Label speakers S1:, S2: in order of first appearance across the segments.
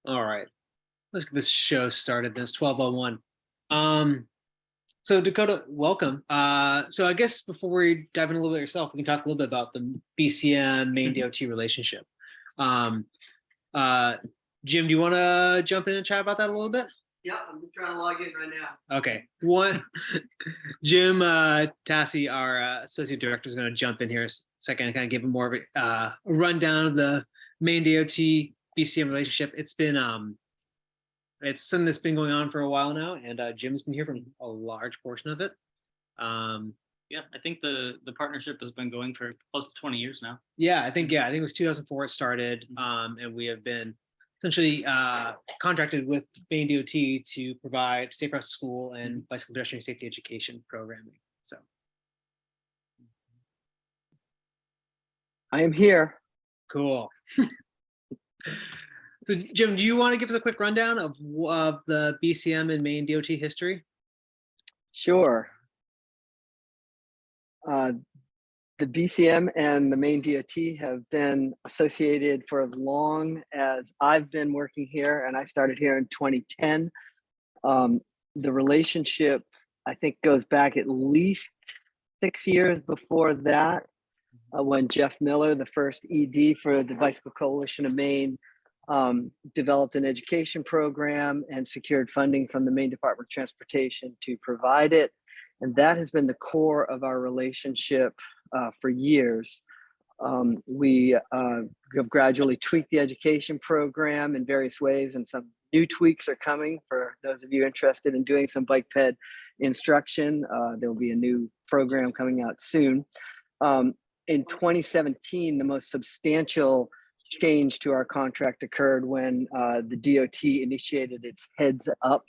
S1: All right, let's get this show started. It's 12:01. So Dakota, welcome. So I guess before we dive in a little bit yourself, we can talk a little bit about the BCM Maine DOT relationship. Um, uh, Jim, do you want to jump in and chat about that a little bit?
S2: Yeah, I'm trying to log in right now.
S1: Okay. Jim Tassi, our associate director, is going to jump in here a second and kind of give him more of a rundown of the Maine DOT BCM relationship. It's something that's been going on for a while now, and Jim's been here for a large portion of it.
S3: Yeah, I think the partnership has been going for close to 20 years now.
S1: I think it was 2004 it started, and we have been essentially contracted with Maine DOT to provide safe routes to school and bicycle pedestrian safety education programming. So
S2: I am here.
S1: cool. So Jim, do you want to give us a quick rundown of the BCM and Maine DOT history?
S2: Sure. The BCM and the Maine DOT have been associated for as long as I've been working here, and I started here in 2010. The relationship, I think, goes back at least 6 years before that, when Jeff Miller, the first ED for the Bicycle Coalition of Maine, developed an education program and secured funding from the Maine Department of Transportation to provide it. And that has been the core of our relationship for years. We have gradually tweaked the education program in various ways, and some new tweaks are coming for those of you interested in doing some bike ped instruction. There will be a new program coming out soon. In 2017, the most substantial change to our contract occurred when the DOT initiated its Heads Up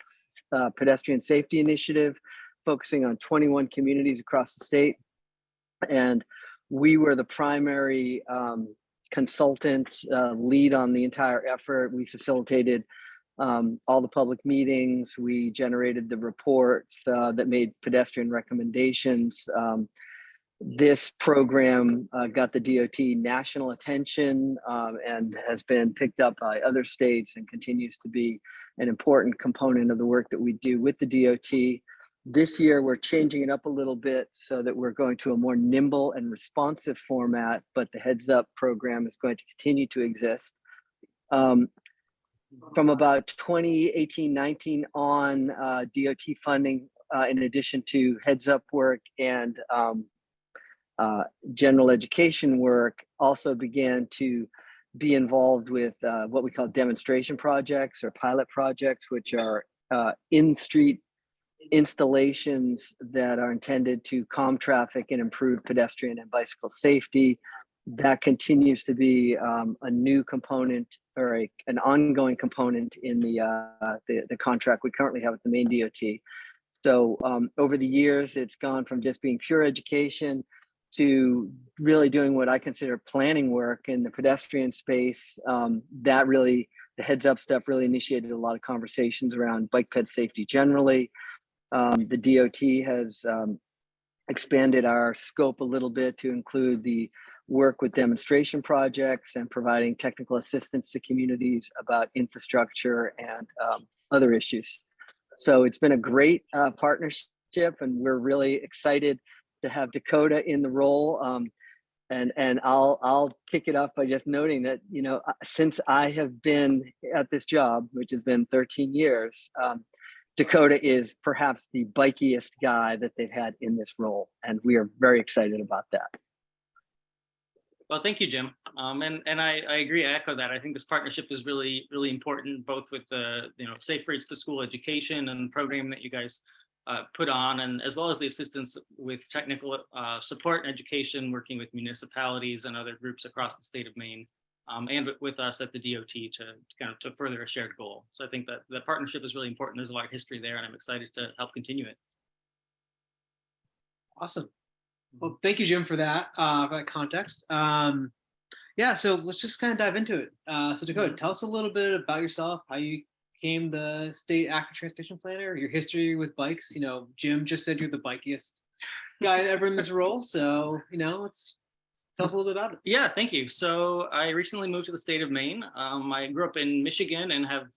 S2: pedestrian safety initiative, focusing on 21 communities across the state. And we were the primary consultant lead on the entire effort. We facilitated all the public meetings. We generated the reports that made pedestrian recommendations. This program got the DOT national attention and has been picked up by other states and continues to be an important component of the work that we do with the DOT. This year, we're changing it up a little bit so that we're going to a more nimble and responsive format, but the Heads Up program is going to continue to exist. From about 2018-19 on, DOT funding, in addition to Heads Up work and general education work, also began to be involved with what we call demonstration projects or pilot projects, which are in-street installations that are intended to calm traffic and improve pedestrian and bicycle safety. That continues to be a new component or an ongoing component in the contract we currently have with the Maine DOT. So over the years, it's gone from just being pure education to really doing what I consider planning work in the pedestrian space. The Heads Up stuff really initiated a lot of conversations around bike ped safety generally. The DOT has expanded our scope a little bit to include the work with demonstration projects and providing technical assistance to communities about infrastructure and other issues. So it's been a great partnership, and we're really excited to have Dakota in the role. And I'll kick it off by just noting that, since I have been at this job, which has been 13 years, Dakota is perhaps the bikiest guy that they've had in this role, and we are very excited about that.
S3: Well, thank you, Jim. And I agree, I echo that. I think this partnership is really, really important, both with the safe routes to school education and the program that you guys put on, and as well as the assistance with technical support and education, working with municipalities and other groups across the state of Maine, and with us at the DOT to further a shared goal. So I think that the partnership is really important. There's a lot of history there, and I'm excited to help continue it.
S1: Awesome. Well, thank you, Jim, for that context. So let's just kind of dive into it. So Dakota, tell us a little bit about yourself, how you became the state active transportation planner, your history with bikes. Jim just said you're the bikiest guy ever in this role. So, let's Tell us a little bit about it.
S3: Yeah, thank you. So I recently moved to the state of Maine. I grew up in Michigan and have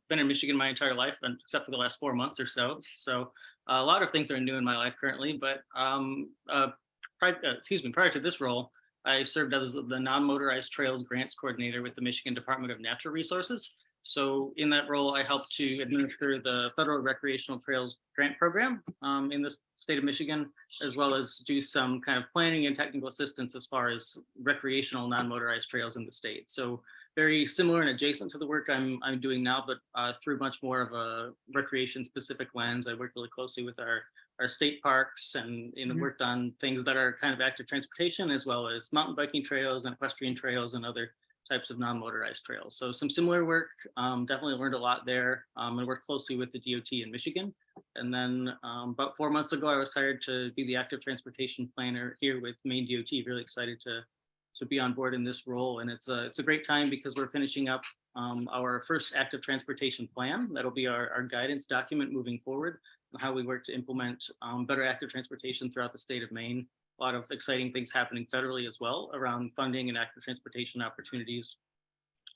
S3: been in Michigan my entire life, except for the last 4 months or so. So a lot of things are new in my life currently. But prior to this role, I served as the non-motorized trails grants coordinator with the Michigan Department of Natural Resources. So in that role, I helped to administer the federal recreational trails grant program in the state of Michigan, as well as do some kind of planning and technical assistance as far as recreational non-motorized trails in the state. So very similar and adjacent to the work I'm doing now, but through much more of a recreation specific lens. I work really closely with our state parks and worked on things that are kind of active transportation, as well as mountain biking trails and equestrian trails and other types of non-motorized trails. So some similar work, definitely learned a lot there, and worked closely with the DOT in Michigan. And then about 4 months ago, I was hired to be the active transportation planner here with MaineDOT. Really excited to be on board in this role. And it's a great time because we're finishing up our first active transportation plan. That'll be our guidance document moving forward, and how we work to implement better active transportation throughout the state of Maine. A lot of exciting things happening federally as well around funding and active transportation opportunities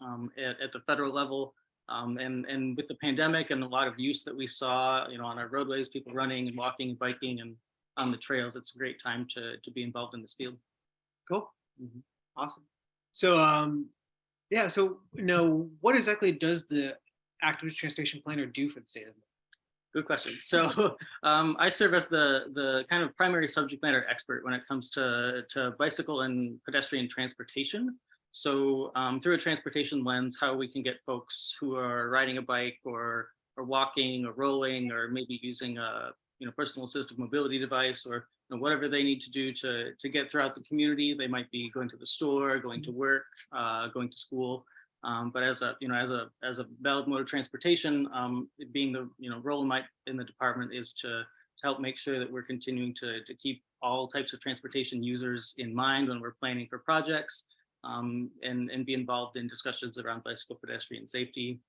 S3: at the federal level. And with the pandemic and a lot of use that we saw, on our roadways, people running and walking and biking and on the trails, it's a great time to be involved in this field.
S1: Cool. Awesome. So, yeah. So, what exactly does the active transportation planner do for the state of Maine?
S3: Good question. So I serve as the kind of primary subject matter expert when it comes to bicycle and pedestrian transportation. So through a transportation lens, how we can get folks who are riding a bike or walking or rolling or maybe using a personal assistive mobility device or whatever they need to do to get throughout the community. They might be going to the store, going to work, going to school. But as a valid mode of transportation, being the role in the department is to help make sure that we're continuing to keep all types of transportation users in mind when we're planning for projects, and be involved in discussions around bicycle pedestrian safety,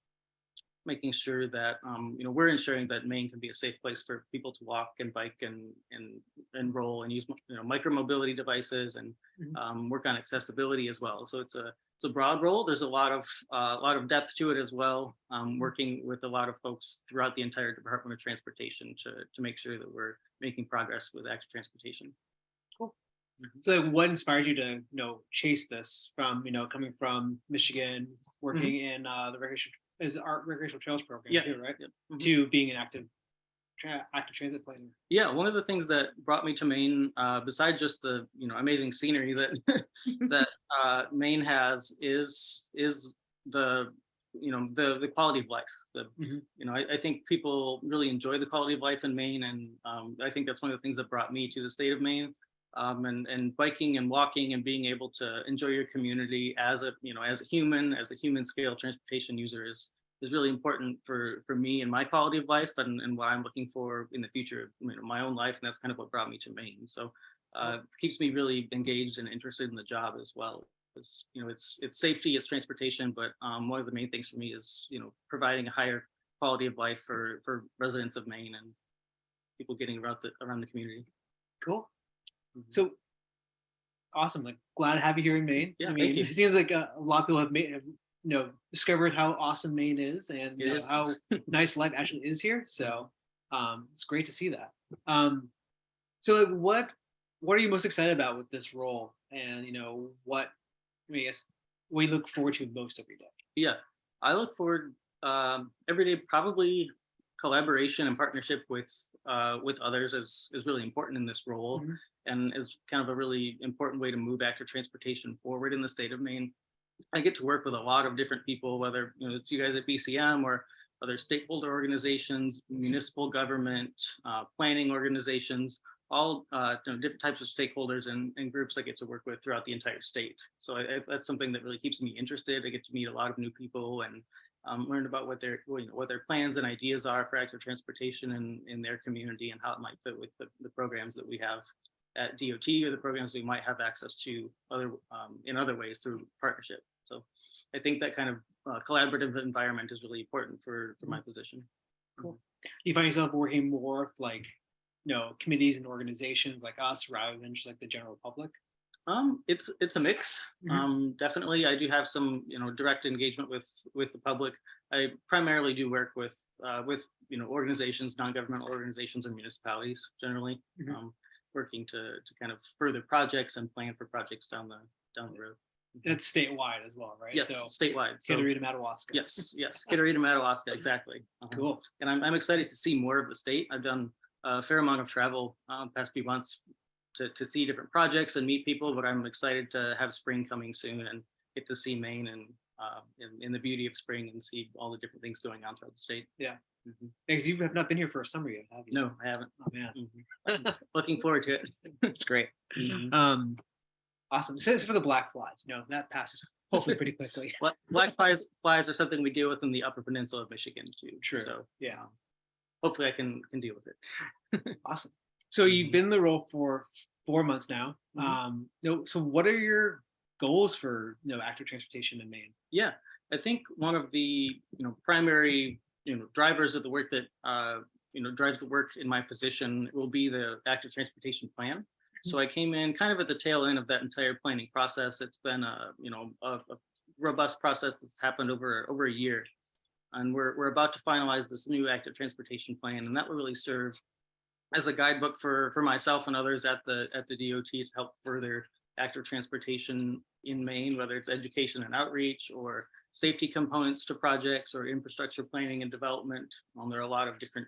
S3: making sure that we're ensuring that Maine can be a safe place for people to walk and bike and roll and use micro mobility devices and work on accessibility as well. So it's a broad role. There's a lot of depth to it as well. Working with a lot of folks throughout the entire Department of Transportation to make sure that we're making progress with active transportation.
S1: Cool. So what inspired you to chase this from coming from Michigan, working in the recreational trails program, too, right? Yeah. To being an active transit planner. Yeah, one of the things that brought me to Maine, besides just the amazing scenery that that Maine has, is the quality of life. I think people really enjoy the quality of life in Maine, and I think that's one of the things that brought me to the state of Maine. And biking and walking and being able to enjoy your community as a human scale transportation user is really important for me and my quality of life and what I'm looking for in the future of my own life. And that's kind of what brought me to Maine. So keeps me really engaged and interested in the job as well. It's safety, it's transportation, but one of the main things for me is providing a higher quality of life for residents of Maine and people getting around the community. Cool. So awesome! Like, glad to have you here in Maine. Yeah, thank you. It seems like a lot of people have discovered how awesome Maine is and how nice life actually is here. So it's great to see that. So like, what are you most excited about with this role? And what do you look forward to most every day? Yeah, I look forward every day. Probably collaboration and partnership with others is really important in this role. And is kind of a really important way to move active transportation forward in the state of Maine. I get to work with a lot of different people, whether it's you guys at BCM or other stakeholder organizations, municipal government, planning organizations, all different types of stakeholders and groups I get to work with throughout the entire state. So that's something that really keeps me interested. I get to meet a lot of new people and learn about what their plans and ideas are for active transportation in their community and how it might fit with the programs that we have at DOT or the programs we might have access to in other ways through partnership. So I think that kind of collaborative environment is really important for my position. Cool. You find yourself working more with committees and organizations like us rather than just like the general public?
S3: It's a mix. Definitely, I do have some, direct engagement with the public. I primarily do work with organizations, non-governmental organizations, and municipalities generally, working to kind of further projects and plan for projects down the road.
S1: That's statewide as well, right?
S3: Yes,
S1: So
S3: statewide. So
S1: Kitterita, Madawaska.
S3: yes, Kitterita, Madawaska, exactly.
S1: Cool.
S3: And I'm excited to see more of the state. I've done a fair amount of travel past few months to see different projects and meet people, but I'm excited to have spring coming soon and get to see Maine and in the beauty of spring and see all the different things going on throughout the state.
S1: Yeah. Because you have not been here for a summer yet, have you?
S3: No, I haven't.
S1: Oh man.
S3: Looking forward to it.
S1: It's great. Awesome. So for the black flies, that passes hopefully pretty quickly.
S3: Black flies are something we deal with in the Upper Peninsula of Michigan too.
S1: True.
S3: So
S1: Yeah.
S3: hopefully I can deal with it.
S1: Awesome. So you've been in the role for 4 months now. So what are your goals for active transportation in Maine?
S3: Yeah, I think one of the primary drivers of the work that drives the work in my position will be the active transportation plan. So I came in kind of at the tail end of that entire planning process. It's been a robust process that's happened over a year, and we're about to finalize this new active transportation plan, and that will really serve as a guidebook for myself and others at the DOT to help further active transportation in Maine, whether it's education and outreach or safety components to projects or infrastructure planning and development. There are a lot of different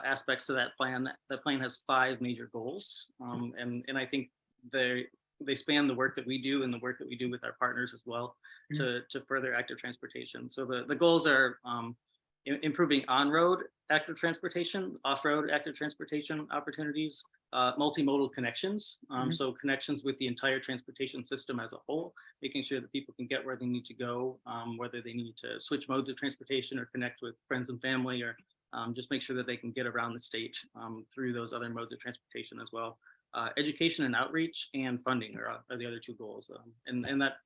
S3: aspects to that plan. That plan has 5 major goals, and I think they span the work that we do and the work that we do with our partners as well to further active transportation. So the goals are improving on-road active transportation, off-road active transportation opportunities, multimodal connections. So connections with the entire transportation system as a whole, making sure that people can get where they need to go, whether they need to switch modes of transportation or connect with friends and family, or just make sure that they can get around the state through those other modes of transportation as well. Education and outreach and funding are the other 2 goals. And that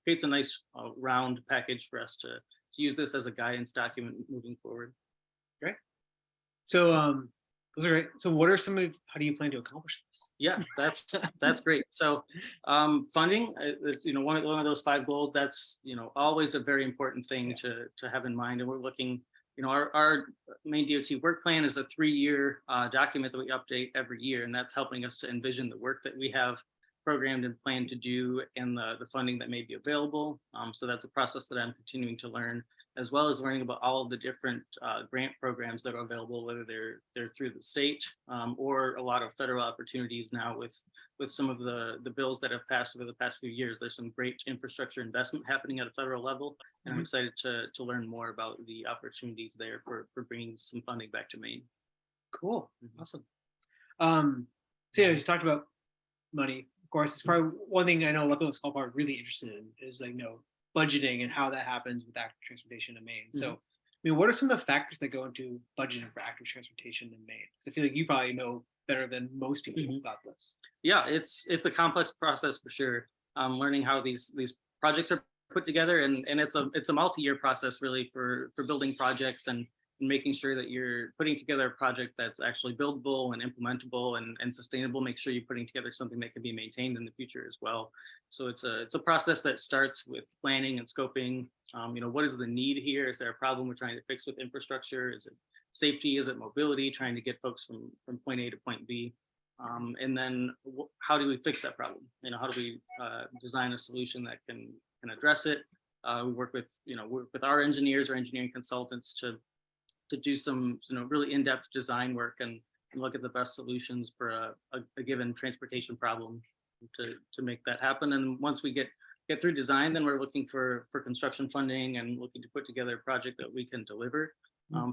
S3: creates a nice round package for us to use this as a guidance document moving forward.
S1: Great. So those are great. So what are how do you plan to accomplish this?
S3: Yeah, that's great. So funding is one of those 5 goals. That's always a very important thing to have in mind. And we're looking, our MaineDOT work plan is a 3-year document that we update every year, and that's helping us to envision the work that we have programmed and planned to do and the funding that may be available. So that's a process that I'm continuing to learn, as well as learning about all of the different grant programs that are available, whether they're through the state or a lot of federal opportunities now with some of the bills that have passed over the past few years. There's some great infrastructure investment happening at a federal level, and I'm excited to learn more about the opportunities there for bringing some funding back to Maine.
S1: Cool. Awesome. So you talked about money. Of course, it's probably one thing I know local school are really interested in is budgeting and how that happens with active transportation in Maine. So, what are some of the factors that go into budgeting for active transportation in Maine? Because I feel like you probably know better than most people about this.
S3: Yeah, it's a complex process for sure. Learning how these projects are put together, and it's a multi-year process really for building projects and making sure that you're putting together a project that's actually buildable and implementable and sustainable. Make sure you're putting together something that can be maintained in the future as well. So it's a process that starts with planning and scoping. What is the need here? Is there a problem we're trying to fix with infrastructure? Is it safety? Is it mobility? Trying to get folks from point A to point B. And then how do we fix that problem? How do we design a solution that can address it? We work with our engineers or engineering consultants to do some really in-depth design work and look at the best solutions for a given transportation problem to make that happen. And once we get through design, then we're looking for construction funding and looking to put together a project that we can deliver.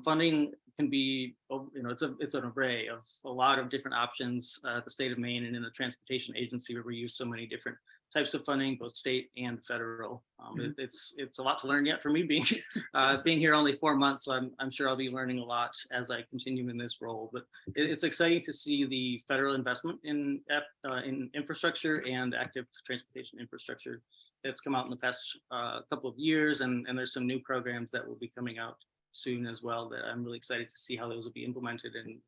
S3: Funding can be, it's an array of a lot of different options at the state of Maine and in the transportation agency, where we use so many different types of funding, both state and federal. It's a lot to learn yet for me being here only 4 months. So I'm sure I'll be learning a lot as I continue in this role. But it's exciting to see the federal investment in infrastructure and active transportation infrastructure that's come out in the past couple of years, and there's some new programs that will be coming out soon as well that I'm really excited to see how those will be implemented, and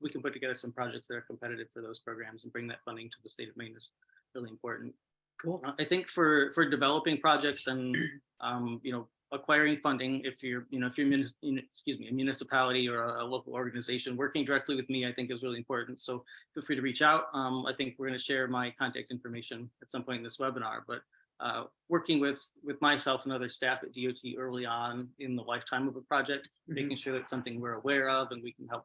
S3: we can put together some projects that are competitive for those programs and bring that funding to the state of Maine really important.
S1: Cool.
S3: I think for developing projects and acquiring funding, if you're a municipality or a local organization, working directly with me I think is really important. So feel free to reach out. I think we're going to share my contact information at some point in this webinar, but working with myself and other staff at DOT early on in the lifetime of a project, making sure that's something we're aware of and we can help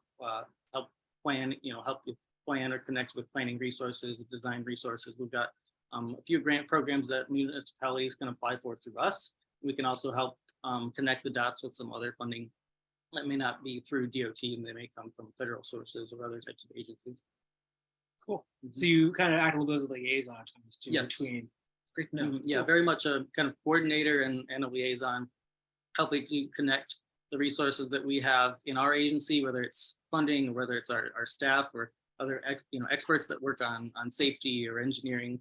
S3: plan, help you plan or connect with planning resources, design resources. We've got a few grant programs that municipalities can apply for through us. We can also help connect the dots with some other funding that may not be through DOT and they may come from federal sources or other types of agencies.
S1: Cool. So you kind of act a little bit as a liaison times too,
S3: Yes.
S1: between. Great to know.
S3: Yeah, very much a kind of coordinator and a liaison, helping you connect the resources that we have in our agency, whether it's funding, or whether it's our staff or other experts that work on safety or engineering,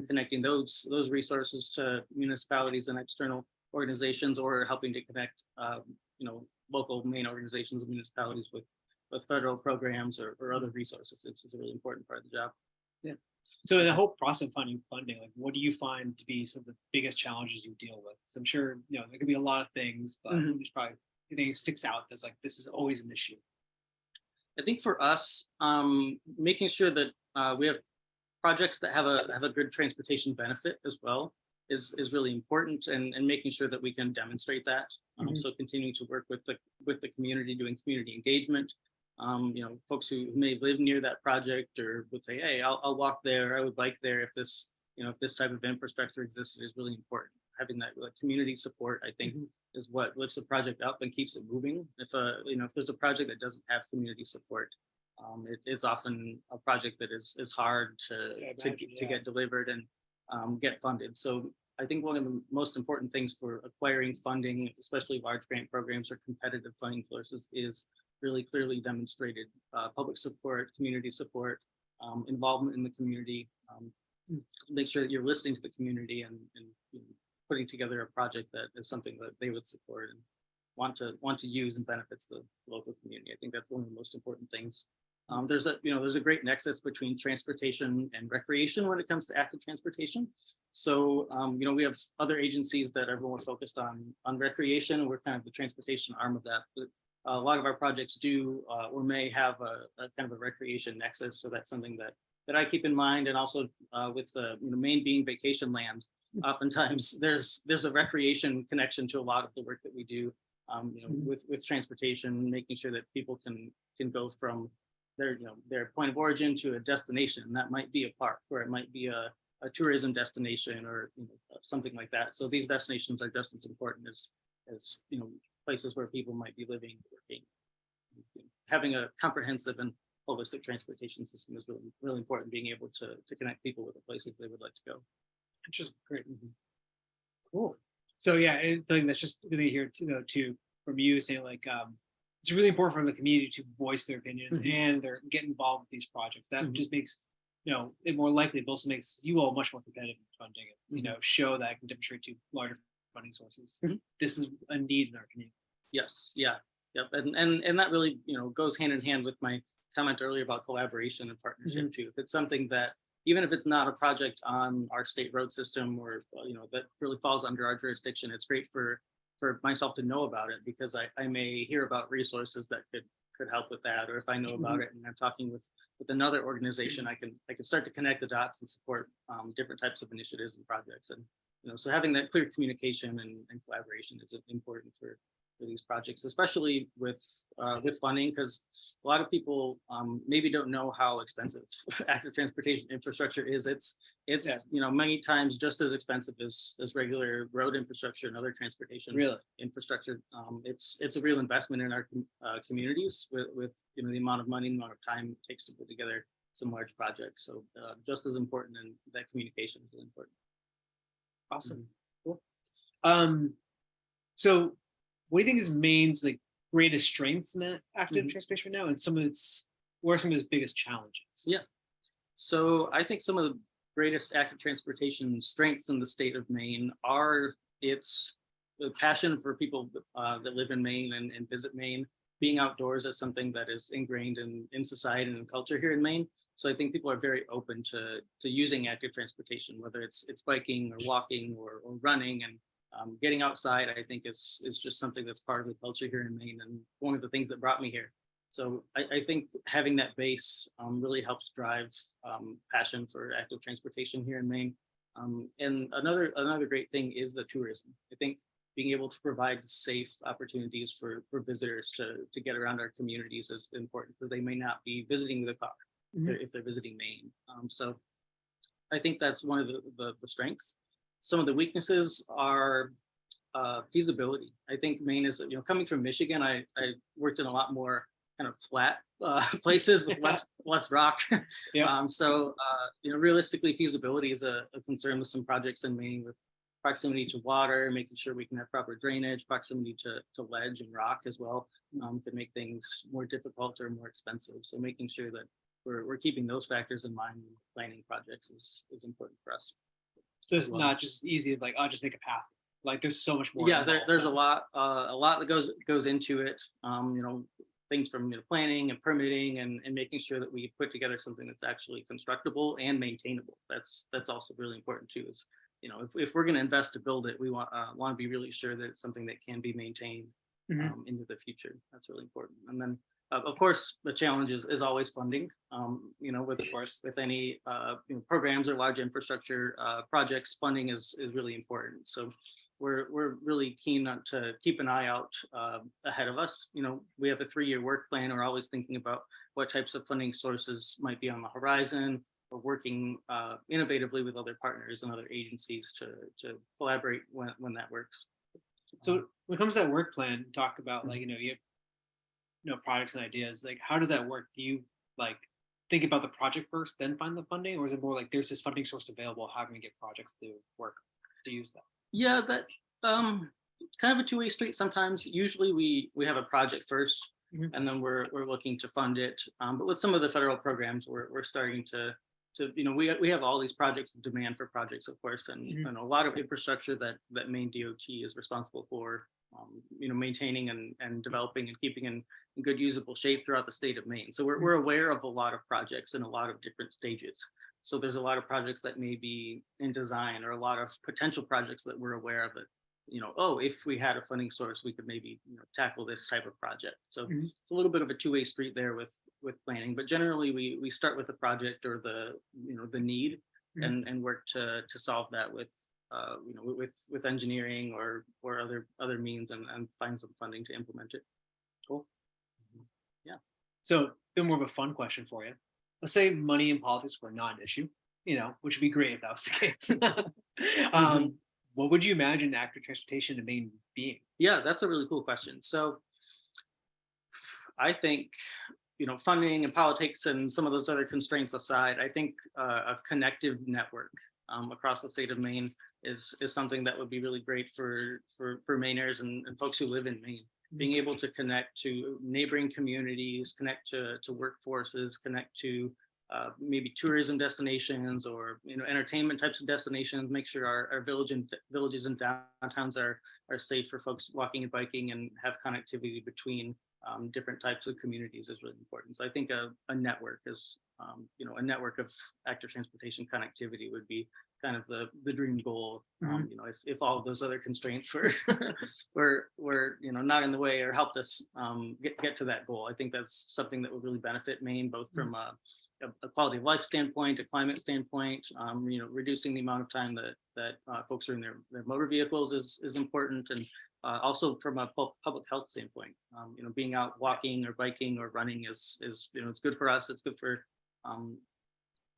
S3: connecting those resources to municipalities and external organizations, or helping to connect local Maine organizations and municipalities with federal programs or other resources. It's a really important part of the job.
S1: Yeah. So in the whole process of finding funding, like what do you find to be some of the biggest challenges you deal with? So I'm sure there could be a lot of things, but there's probably anything that sticks out that's like this is always an issue.
S3: I think for us, making sure that we have projects that have a good transportation benefit as well is really important, and making sure that we can demonstrate that. So continuing to work with the community, doing community engagement. Folks who may live near that project or would say, hey, I'll walk there, I would bike there if this type of infrastructure existed, is really important. Having that community support, I think, is what lifts a project up and keeps it moving. If there's a project that doesn't have community support, it's often a project that is hard to get delivered and get funded. So I think one of the most important things for acquiring funding, especially large grant programs or competitive funding sources, is really clearly demonstrated public support, community support, involvement in the community. Make sure that you're listening to the community and putting together a project that is something that they would support and want to use and benefits the local community. I think that's one of the most important things. There's a great nexus between transportation and recreation when it comes to active transportation. So we have other agencies that are more focused on recreation. We're kind of the transportation arm of that. But a lot of our projects do or may have a kind of a recreation nexus. So that's something that I keep in mind. And also with the Maine being vacation land, oftentimes there's a recreation connection to a lot of the work that we do. With transportation, making sure that people can go from their point of origin to a destination. That might be a park, or it might be a tourism destination, or something like that. So these destinations are just as important as places where people might be living, working. Having a comprehensive and holistic transportation system is really, really important. Being able to connect people with the places they would like to go.
S1: Interesting. Great. Cool. So yeah, I think that's just really here to from you saying like it's really important for the community to voice their opinions and get involved with these projects. That just makes it more likely, but also makes you all much more competitive in funding it. Show that I can demonstrate to larger funding sources. This is a need in our community.
S3: Yes. Yeah. Yep. And that really goes hand in hand with my comment earlier about collaboration and partnership too. If it's something that, even if it's not a project on our state road system or that really falls under our jurisdiction, it's great for myself to know about it, because I may hear about resources that could help with that, or if I know about it and I'm talking with another organization, I can start to connect the dots and support different types of initiatives and projects. And so having that clear communication and collaboration is important for these projects, especially with funding, because a lot of people maybe don't know how expensive active transportation infrastructure is. It's many times just as expensive as regular road infrastructure and other transportation infrastructure. It's a real investment in our communities with the amount of money, the amount of time it takes to put together some large projects. So just as important, and that communication is really important.
S1: Awesome. Cool. So what do you think is Maine's greatest strengths in that active transportation right now, and what are some of its biggest challenges?
S3: Yeah. So I think some of the greatest active transportation strengths in the state of Maine are its passion for people that live in Maine and visit Maine. Being outdoors is something that is ingrained in society and in culture here in Maine. So I think people are very open to using active transportation, whether it's biking or walking or running, and getting outside. I think is just something that's part of the culture here in Maine, and one of the things that brought me here. So I think having that base really helps drive passion for active transportation here in Maine. And another great thing is the tourism. I think being able to provide safe opportunities for visitors to get around our communities is important, because they may not be visiting with a car if they're visiting Maine. So I think that's one of the strengths. Some of the weaknesses are feasibility. I think Maine is, coming from Michigan, I worked in a lot more kind of flat places with less rock.
S1: Yeah.
S3: Realistically, feasibility is a concern with some projects in Maine, with proximity to water, making sure we can have proper drainage, proximity to ledge and rock as well, could make things more difficult or more expensive. So making sure that we're keeping those factors in mind when planning projects is important for us.
S1: So it's not just easy, like, I'll just make a path. Like, there's so much more.
S3: Yeah, there's a lot that goes into it. Things from planning and permitting and making sure that we put together something that's actually constructible and maintainable. That's also really important too. Is if we're going to invest to build it, we want to be really sure that it's something that can be maintained into the future. That's really important. And then of course the challenge is always funding. With any programs or large infrastructure projects, funding is really important. So we're really keen to keep an eye out ahead of us. We have a 3-year work plan. We're always thinking about what types of funding sources might be on the horizon. We're working innovatively with other partners and other agencies to collaborate when that works.
S1: So when it comes to that work plan, talk about like, you have projects and ideas. Like, how does that work? Do you like think about the project first, then find the funding, or is it more like there's this funding source available? How can we get projects to work to use that?
S3: Yeah, that it's kind of a two-way street sometimes. Usually we have a project first, and then we're looking to fund it. But with some of the federal programs, we're starting to we have all these projects, demand for projects, of course, and a lot of infrastructure that MaineDOT is responsible for, maintaining and developing and keeping in good usable shape throughout the state of Maine. So we're aware of a lot of projects in a lot of different stages. So there's a lot of projects that may be in design, or a lot of potential projects that we're aware of it. If we had a funding source, we could maybe tackle this type of project. So it's a little bit of a two-way street there with planning, but generally we start with the project or the need and work to solve that with engineering or other means and find some funding to implement it.
S1: Cool.
S3: Yeah.
S1: So a bit more of a fun question for you. Let's say money and politics were not an issue, which would be great if that was the case. What would you imagine active transportation in Maine being?
S3: Yeah, that's a really cool question. So I think, funding and politics and some of those other constraints aside, I think a connective network across the state of Maine is something that would be really great for Mainers and folks who live in Maine. Being able to connect to neighboring communities, connect to workforces, connect to maybe tourism destinations or entertainment types of destinations. Make sure our villages and downtowns are safe for folks walking and biking, and have connectivity between different types of communities is really important. So I think a network is a network of active transportation connectivity would be kind of the dream goal. If all of those other constraints were not in the way or helped us get to that goal, I think that's something that would really benefit Maine, both from a quality of life standpoint, a climate standpoint. Reducing the amount of time that folks are in their motor vehicles is important, and also from a public health standpoint. Being out walking or biking or running is it's good for us. It's good for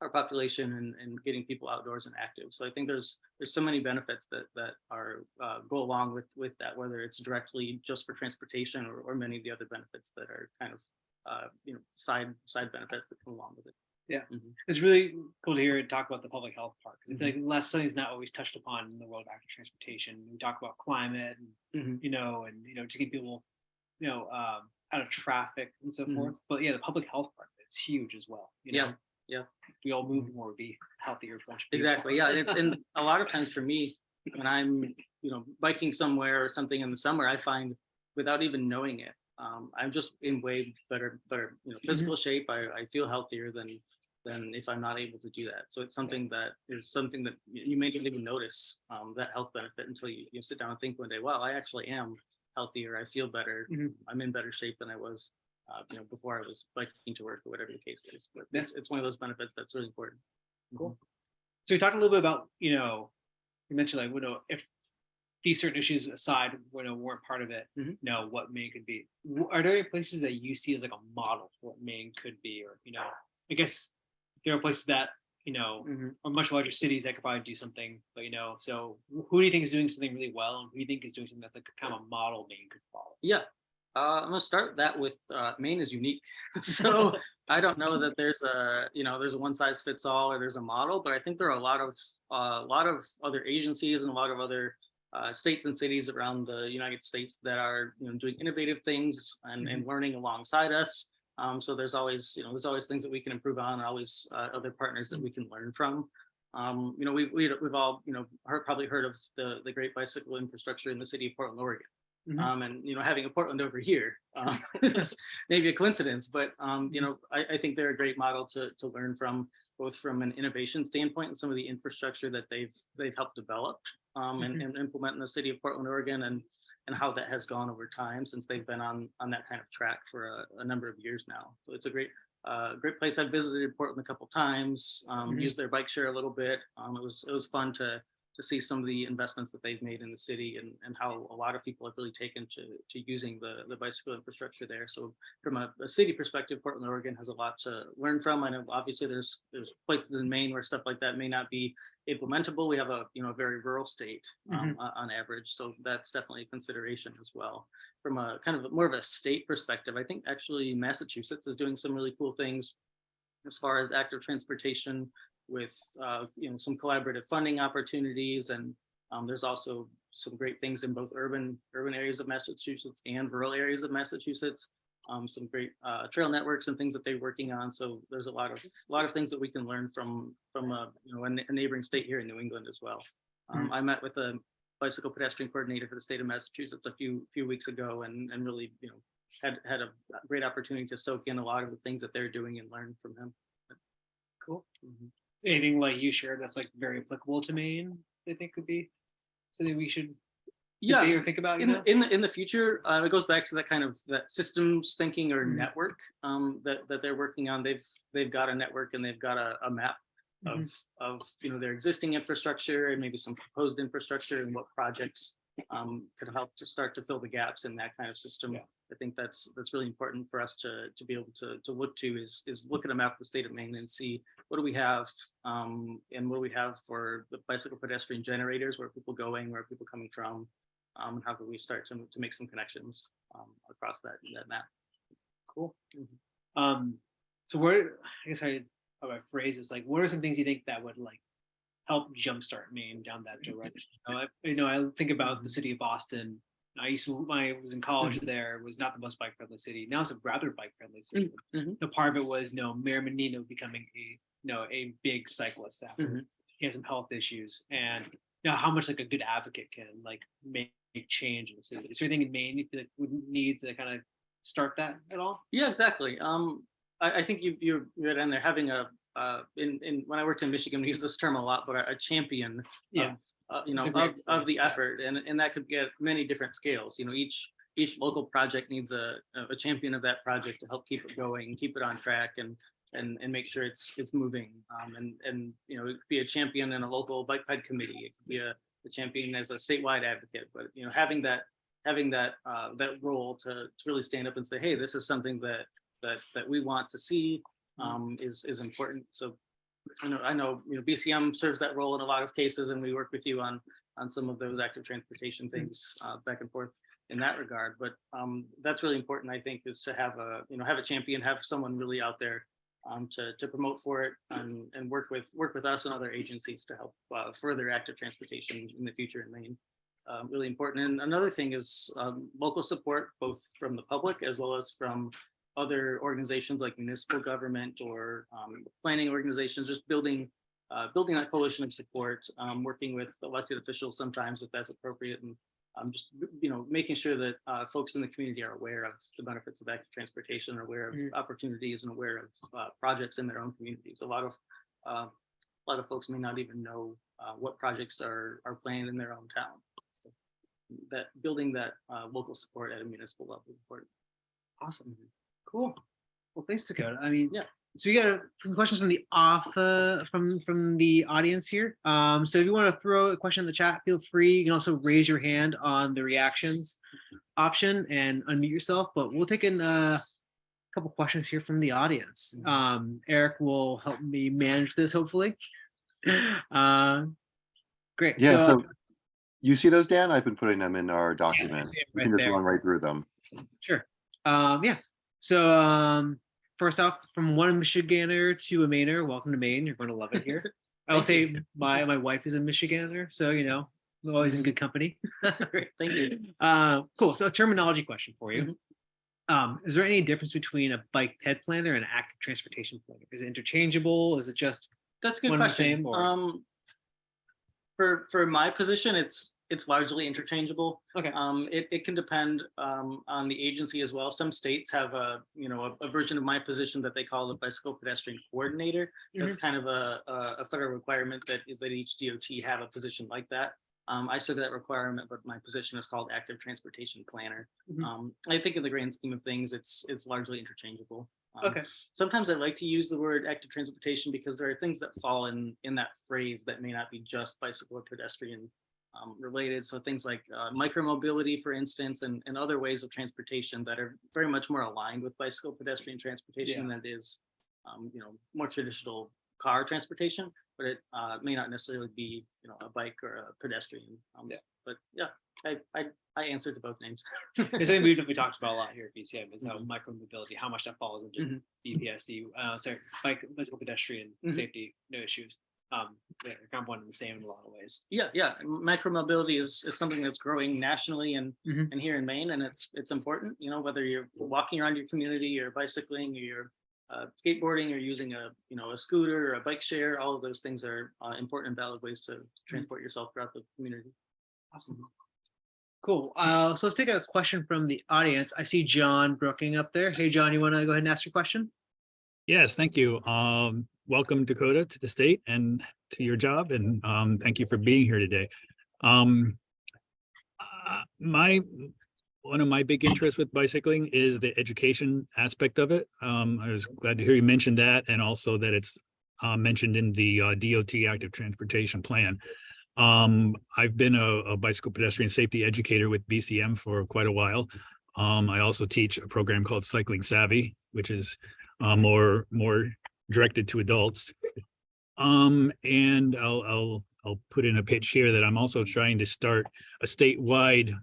S3: our population and getting people outdoors and active. So I think there's so many benefits that are go along with that, whether it's directly just for transportation or many of the other benefits that are kind of side benefits that come along with it.
S1: Yeah, it's really cool to hear it talk about the public health part, because I feel like unless something's not always touched upon in the world of active transportation. We talk about climate and to keep people out of traffic and so forth. But yeah, the public health part is huge as well. Yeah. We all move more, we'd be healthier bunch of people.
S3: Exactly. Yeah, and a lot of times for me, when I'm biking somewhere or something in the summer, I find without even knowing it, I'm just in way better physical shape. I feel healthier than than if I'm not able to do that. So it's something that you may not even notice that health benefit until you sit down and think one day, wow, I actually am healthier. I feel better. I'm in better shape than I was, before I was biking to work or whatever the case is. But it's one of those benefits that's really important.
S1: Cool. So we talked a little bit about, you mentioned like, if these certain issues aside, weren't part of it, what Maine could be. Are there any places that you see as like a model for what Maine could be? Or, I guess there are places that, are much larger cities that could probably do something, but, so who do you think is doing something really well? And who do you think is doing something that's like kind of a model Maine could follow?
S3: Yeah. I'm gonna start that with Maine is unique. So I don't know that there's a one size fits all or there's a model, but I think there are a lot of other agencies and a lot of other states and cities around the United States that are doing innovative things and learning alongside us. So there's always things that we can improve on, always other partners that we can learn from. We've all probably heard of the great bicycle infrastructure in the city of Portland, Oregon. And having a Portland over here is maybe a coincidence, but I think they're a great model to learn from, both from an innovation standpoint and some of the infrastructure that they've helped develop and implement in the city of Portland, Oregon, and how that has gone over time since they've been on that kind of track for a number of years now. So it's a great place. I've visited Portland a couple times, used their bike share a little bit. It was fun to see some of the investments that they've made in the city and how a lot of people have really taken to using the bicycle infrastructure there. So from a city perspective, Portland, Oregon has a lot to learn from. I know obviously there's places in Maine where stuff like that may not be implementable. We have a very rural state on average, so that's definitely a consideration as well. From a kind of more of a state perspective, I think actually Massachusetts is doing some really cool things as far as active transportation, with some collaborative funding opportunities, and there's also some great things in both urban areas of Massachusetts and rural areas of Massachusetts. Some great trail networks and things that they're working on. So there's a lot of things that we can learn from a neighboring state here in New England as well. I met with a bicycle pedestrian coordinator for the state of Massachusetts a few weeks ago, and really had a great opportunity to soak in a lot of the things that they're doing and learn from him.
S1: Cool. Anything like you shared that's like very applicable to Maine, I think could be something we should debate or think about,
S3: in the future. It goes back to that kind of that systems thinking or network that they're working on. They've got a network and they've got a map of their existing infrastructure and maybe some proposed infrastructure and what projects could help to start to fill the gaps in that kind of system. I think that's really important for us to be able to look to is look at a map of the state of Maine and see what do we have and what do we have for the bicycle pedestrian generators, where are people going, where are people coming from, and how can we start to make some connections across that map.
S1: Cool. So where, I guess how I phrase this, like, what are some things you think that would like help jumpstart Maine down that direction? I think about the city of Boston. When I was in college there, it was not the most bike friendly city. Now it's a rather bike friendly city. The part of it was Mayor Menino becoming a big cyclist after he had some health issues, and how much like a good advocate can like make change in the city. Is there anything in Maine you feel like would need to kind of start that at all? Yeah, exactly. I think you're in there having when I worked in Michigan, we use this term a lot, but a champion of the effort, and that could get many different scales. Each local project needs a champion of that project to help keep it going, keep it on track, and make sure it's moving. And it could be a champion in a local bike ped committee. It could be a champion as a statewide advocate. But having that role to really stand up and say, hey, this is something that we want to see is important. So I know BCM serves that role in a lot of cases, and we work with you on some of those active transportation things back and forth in that regard. But that's really important, I think, is to have a champion, have someone really out there to promote for it and work with us and other agencies to help further active transportation in the future in Maine. Really important. And another thing is local support, both from the public as well as from other organizations like municipal government or planning organizations, just building that coalition of support, working with elected officials sometimes if that's appropriate, and
S3: just making sure that folks in the community are aware of the benefits of active transportation, are aware of opportunities, and aware of projects in their own communities. A lot of folks may not even know what projects are planned in their own town. So that building that local support at a municipal level is important.
S1: Awesome. Cool. Well, thanks, Dakota. I mean,
S3: Yeah.
S1: So we got some questions from the from the audience here. So if you want to throw a question in the chat, feel free. You can also raise your hand on the reactions option and unmute yourself. But we'll take in a couple questions here from the audience. Eric will help me manage this, hopefully. Great.
S4: Yeah. So you see those, Dan? I've been putting them in our document.
S1: Yeah,
S4: You can just run right through them.
S1: Sure. Yeah. So first off, from one Michiganer to a Mainer, welcome to Maine. You're going to love it here. I will say my wife is a Michiganer, so we're always in good company.
S3: Great, thank you.
S1: Cool. So a terminology question for you. Is there any difference between a bike ped planner and an active transportation planner? Is it interchangeable? Is it just
S3: that's a good
S1: one and the
S3: question?
S1: same,
S3: For my position, it's largely interchangeable.
S1: Okay.
S3: It can depend on the agency as well. Some states have a version of my position that they call the bicycle pedestrian coordinator. That's kind of a federal requirement that each DOT have a position like that. I serve that requirement, but my position is called active transportation planner. I think in the grand scheme of things, it's largely interchangeable.
S1: Okay.
S3: Sometimes I like to use the word active transportation because there are things that fall in that phrase that may not be just bicycle or pedestrian related. So things like micromobility, for instance, and other ways of transportation that are very much more aligned with bicycle pedestrian transportation than it is, more traditional car transportation, but it may not necessarily be, a bike or a pedestrian. But yeah, I answered to both names.
S1: It's something we talked about a lot here at BCM is how micromobility, how much that falls into BPSD. Bicycle pedestrian safety, no issues. They're kind of one and the same in a lot of ways. Yeah.
S3: Micromobility is something that's growing nationally and here in Maine, and it's important. Whether you're walking around your community, or bicycling, or you're skateboarding, or using a scooter or a bike share, all of those things are important and valid ways to transport yourself throughout the community.
S1: Awesome. Cool. So let's take a question from the audience. I see John Brooking up there. Hey, John, you want to go ahead and ask your question? Yes,
S5: thank you. Welcome, Dakota, to the state and to your job, and thank you for being here today. One of my big interests with bicycling is the education aspect of it. I was glad to hear you mention that, and also that it's mentioned in the DOT active transportation plan. I've been a bicycle pedestrian safety educator with BCM for quite a while. I also teach a program called Cycling Savvy, which is more directed to adults. And I'll put in a pitch here that I'm also trying to start a statewide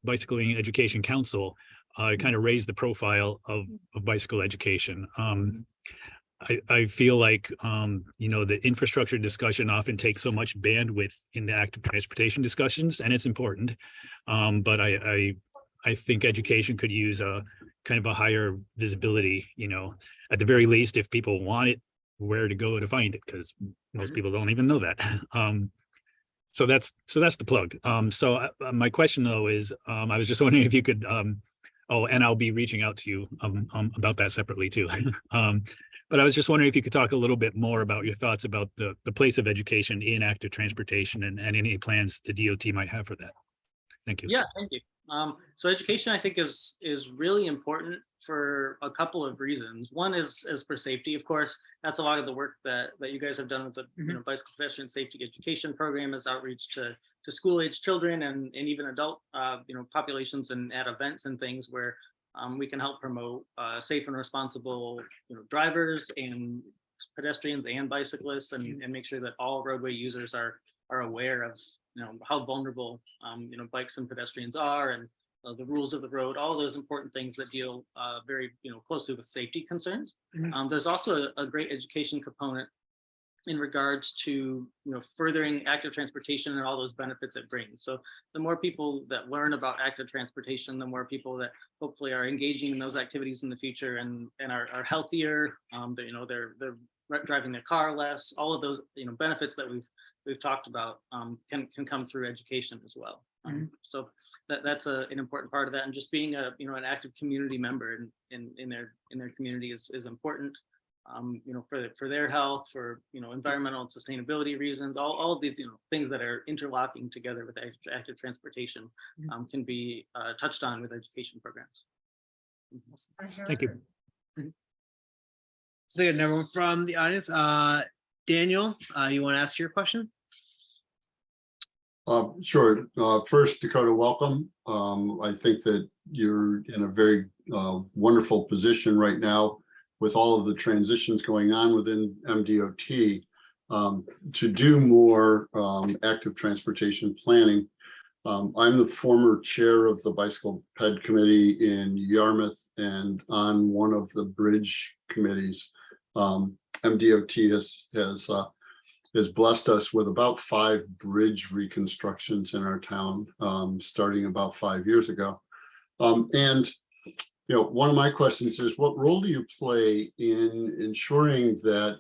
S5: bicycling education council, kind of raise the profile of bicycle education. I feel like, the infrastructure discussion often takes so much bandwidth in the active transportation discussions, and it's important. But I think education could use a kind of a higher visibility, at the very least, if people want it, where to go to find it, because most people don't even know that. So that's the plug. So my question though is, I was just wondering if you could, and I'll be reaching out to you about that separately too. But I was just wondering if you could talk a little bit more about your thoughts about the place of education in active transportation and any plans the DOT might have for that. Thank you.
S3: Yeah, thank you. So education, I think, is really important for a couple of reasons. One is for safety, of course. That's a lot of the work that you guys have done with the bicycle pedestrian safety education program, is outreach to school-age children and even adult populations, and at events and things where we can help promote safe and responsible drivers and pedestrians and bicyclists, and make sure that all roadway users are aware of how vulnerable bikes and pedestrians are, and the rules of the road, all those important things that deal very closely with safety concerns. There's also a great education component in regards to furthering active transportation and all those benefits it brings. So the more people that learn about active transportation, the more people that hopefully are engaging in those activities in the future and are healthier. They're driving their car less. All of those benefits that we've talked about can come through education as well. So that's an important part of that, and just being an active community member in their community is important. For their health, for environmental and sustainability reasons, all of these things that are interlocking together with active transportation can be touched on with education programs.
S5: Thank you.
S1: So we got another one from the audience. Daniel, you want to ask your question?
S6: Sure. First, Dakota, welcome. I think that you're in a very wonderful position right now with all of the transitions going on within MDOT to do more active transportation planning. I'm the former chair of the Bicycle Ped Committee in Yarmouth and on one of the bridge committees. MDOT has blessed us with about 5 bridge reconstructions in our town, starting about 5 years ago. And one of my questions is, what role do you play in ensuring that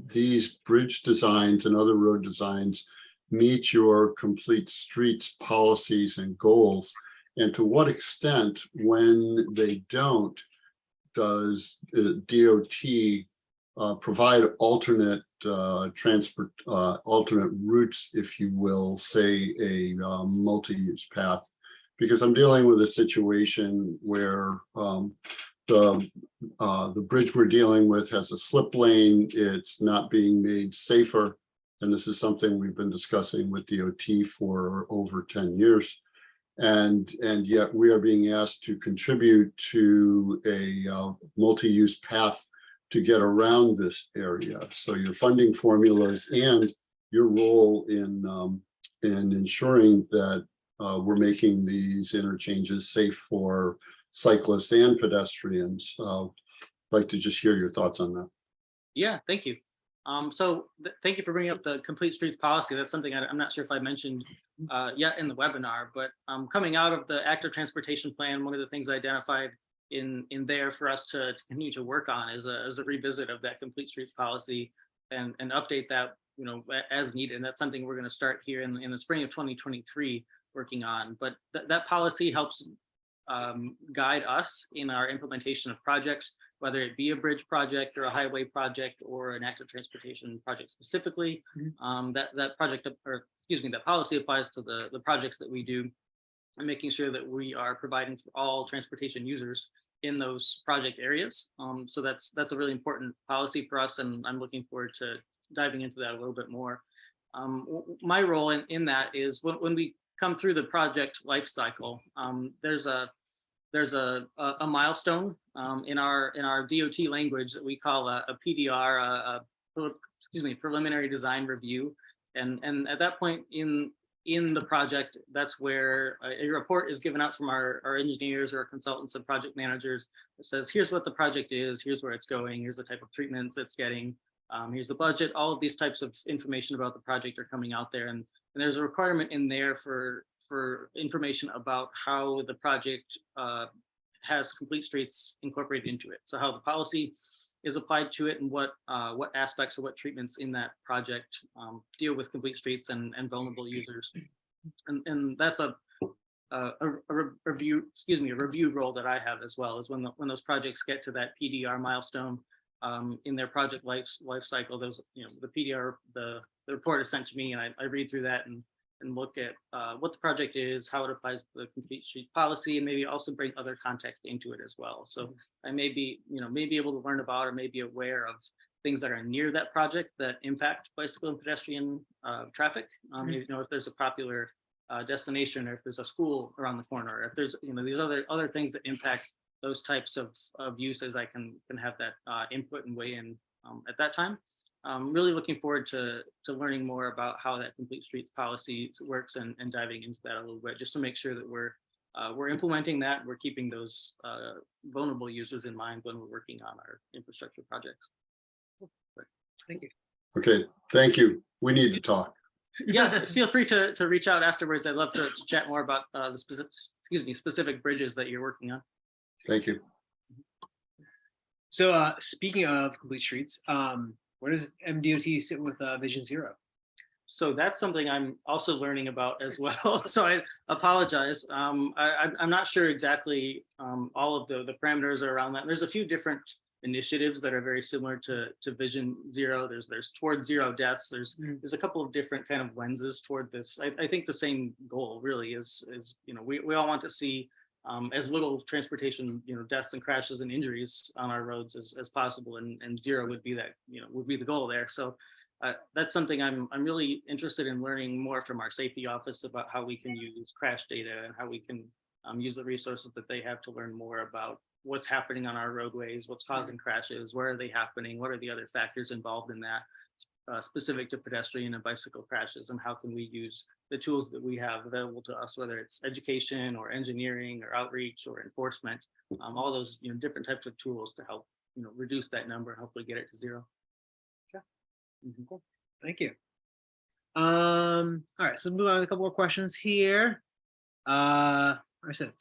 S6: these bridge designs and other road designs meet your complete streets policies and goals? And to what extent, when they don't, does DOT provide alternate alternate routes, if you will, say a multi-use path? Because I'm dealing with a situation where the bridge we're dealing with has a slip lane. It's not being made safer, and this is something we've been discussing with DOT for over 10 years. And yet we are being asked to contribute to a multi-use path to get around this area. So your funding formulas and your role in ensuring that we're making these interchanges safe for cyclists and pedestrians. I'd like to just hear your thoughts on that.
S3: Yeah, thank you. Thank you for bringing up the complete streets policy. That's something I'm not sure if I mentioned yet in the webinar, but coming out of the active transportation plan, one of the things I identified in there for us to continue to work on is a revisit of that complete streets policy and update that as needed. And that's something we're going to start here in the spring of 2023 working on. But that policy helps guide us in our implementation of projects, whether it be a bridge project or a highway project or an active transportation project specifically. That policy applies to the projects that we do, and making sure that we are providing for all transportation users in those project areas. So that's a really important policy for us, and I'm looking forward to diving into that a little bit more. My role in that is when we come through the project life cycle, there's a milestone in our DOT language that we call a PDR, preliminary design review, and at that point in the project, that's where a report is given out from our engineers or our consultants and project managers that says, here's what the project is, here's where it's going, here's the type of treatments it's getting, here's the budget. All of these types of information about the project are coming out there, and there's a requirement in there for information about how the project has complete streets incorporated into it. So how the policy is applied to it, and what aspects or what treatments in that project deal with complete streets and vulnerable users. And that's a review role that I have as well, is when those projects get to that PDR milestone in their project life cycle. Those the PDR, the report is sent to me, and I read through that and look at what the project is, how it applies to the complete streets policy, and maybe also bring other context into it as well. So I may be able to learn about or may be aware of things that are near that project that impact bicycle and pedestrian traffic. If there's a popular destination, or if there's a school around the corner, or if there's these other things that impact those types of uses, I can have that input and weigh in at that time. I'm really looking forward to learning more about how that complete streets policy works and diving into that a little bit, just to make sure that we're implementing that. We're keeping those vulnerable users in mind when we're working on our infrastructure projects. Thank you.
S6: Okay, thank you. We need to talk.
S3: Yeah, feel free to reach out afterwards. I'd love to chat more about the specific bridges that you're working on.
S6: Thank you.
S1: So speaking of complete streets, where does MDOT sit with Vision Zero?
S3: So that's something I'm also learning about as well. So I apologize. I'm not sure exactly all of the parameters around that. There's a few different initiatives that are very similar to Vision Zero. There's Towards Zero Deaths. There's a couple of different kind of lenses toward this. I think the same goal really is we all want to see as little transportation deaths and crashes and injuries on our roads as possible, and zero would be that would be the goal there. So that's something I'm really interested in learning more from our safety office about how we can use crash data and how we can use the resources that they have to learn more about what's happening on our roadways, what's causing crashes, where are they happening, what are the other factors involved in that, specific to pedestrian and bicycle crashes, and how can we use the tools that we have available to us, whether it's education or engineering or outreach or enforcement, all those different types of tools to help reduce that number and hopefully get it to zero.
S1: Cool. Thank you. All right, so move on to a couple more questions here. I said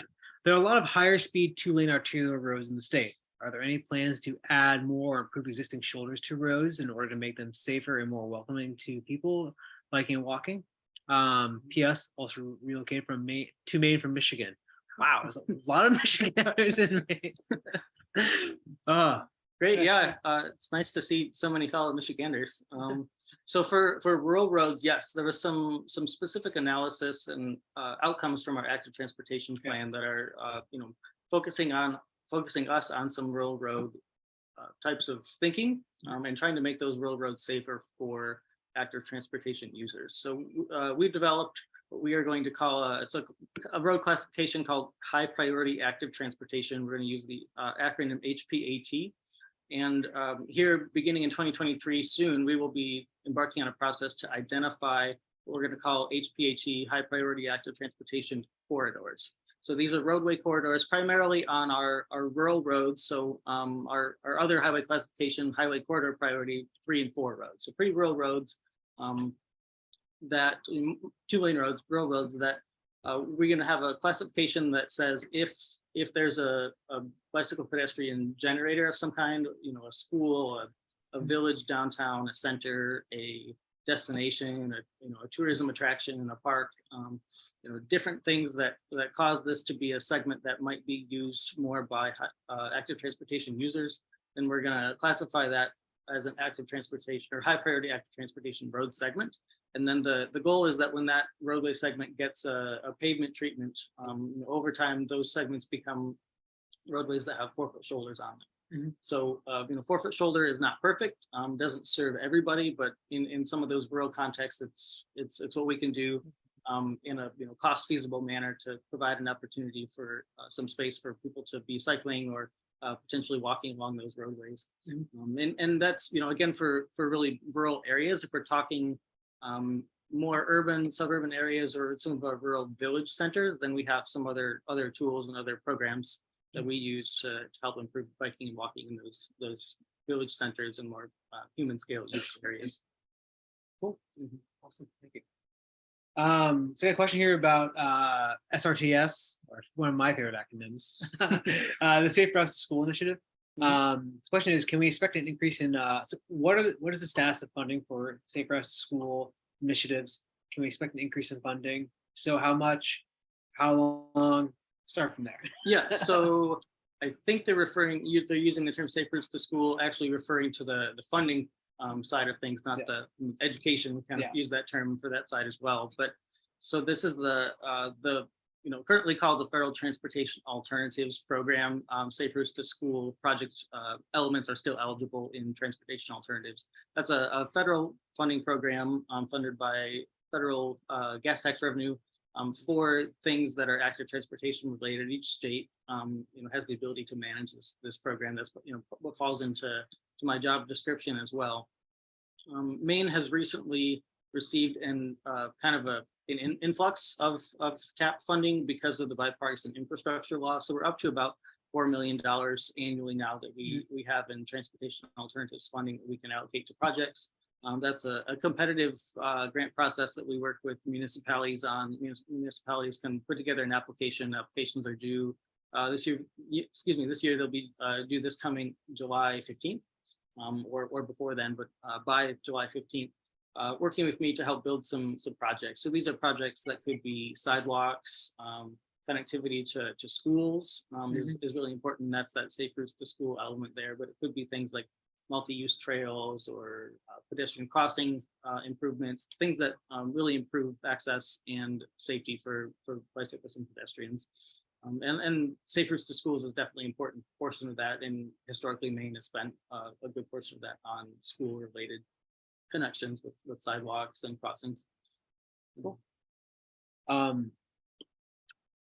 S1: there are a lot of higher speed 2-lane arterial roads in the state. Are there any plans to add more or improve existing shoulders to roads in order to make them safer and more welcoming to people biking and walking? P.S. also relocated from Maine to Maine from Michigan. Wow, there's a lot of Michiganders in Maine.
S3: Great, yeah, it's nice to see so many fellow Michiganders. So for rural roads, yes, there was some specific analysis and outcomes from our active transportation plan that are focusing us on some rural road types of thinking and trying to make those rural roads safer for active transportation users. So we've developed what we are going to call it's a road classification called high priority active transportation. We're going to use the acronym HPAT. And here, beginning in 2023, soon, we will be embarking on a process to identify what we're going to call HPAT, high priority active transportation corridors. So these are roadway corridors, primarily on our rural roads. So our other highway classification, highway corridor priority 3 and 4 roads. So pretty rural roads, that 2-lane roads, rural roads that we're going to have a classification that says if there's a bicycle pedestrian generator of some kind, a school, a village downtown, a center, a destination, a tourism attraction, a park, different things that cause this to be a segment that might be used more by active transportation users, then we're going to classify that as an active transportation or high priority active transportation road segment. And then the goal is that when that roadway segment gets a pavement treatment, over time, those segments become roadways that have 4-foot shoulders on them. So, 4-foot shoulder is not perfect, doesn't serve everybody, but in some of those rural contexts, it's what we can do in a cost feasible manner to provide an opportunity for some space for people to be cycling or potentially walking along those roadways. And that's, again, for really rural areas. If we're talking more urban, suburban areas or some of our rural village centers, then we have some other tools and other programs that we use to help improve biking and walking in those village centers and more human scale use areas.
S1: Cool. Awesome. Thank you. So I got a question here about SRTS, or one of my favorite acronyms, the Safe Routes to School Initiative. The question is, can we expect an increase in so what is the status of funding for Safe Routes to School initiatives? Can we expect an increase in funding? So how much, how long? Start from there.
S3: Yeah, so I think they're using the term Safe Routes to School, actually referring to the funding side of things, not the education. We kind of use that term for that side as well. But so this is the currently called the Federal Transportation Alternatives Program. Safe Routes to School project elements are still eligible in transportation alternatives. That's a federal funding program funded by federal gas tax revenue for things that are active transportation related. Each state has the ability to manage this program. That's what falls into my job description as well. Maine has recently received an influx of TAP funding because of the bipartisan infrastructure law. So we're up to about $4 million annually now that we have in transportation alternatives funding that we can allocate to projects. That's a competitive grant process that we work with municipalities on. Municipalities can put together an application. Applications are due this year. This year they'll be due this coming July 15th, or before then, but by July 15th. working with me to help build some projects. So these are projects that could be sidewalks, connectivity to schools is really important. That's that safe routes to school element there, but it could be things like multi-use trails or pedestrian crossing improvements, things that really improve access and safety for bicyclists and pedestrians. And safe routes to schools is definitely an important portion of that. And historically, Maine has spent a good portion of that on school-related connections with sidewalks and crossings.
S1: Cool.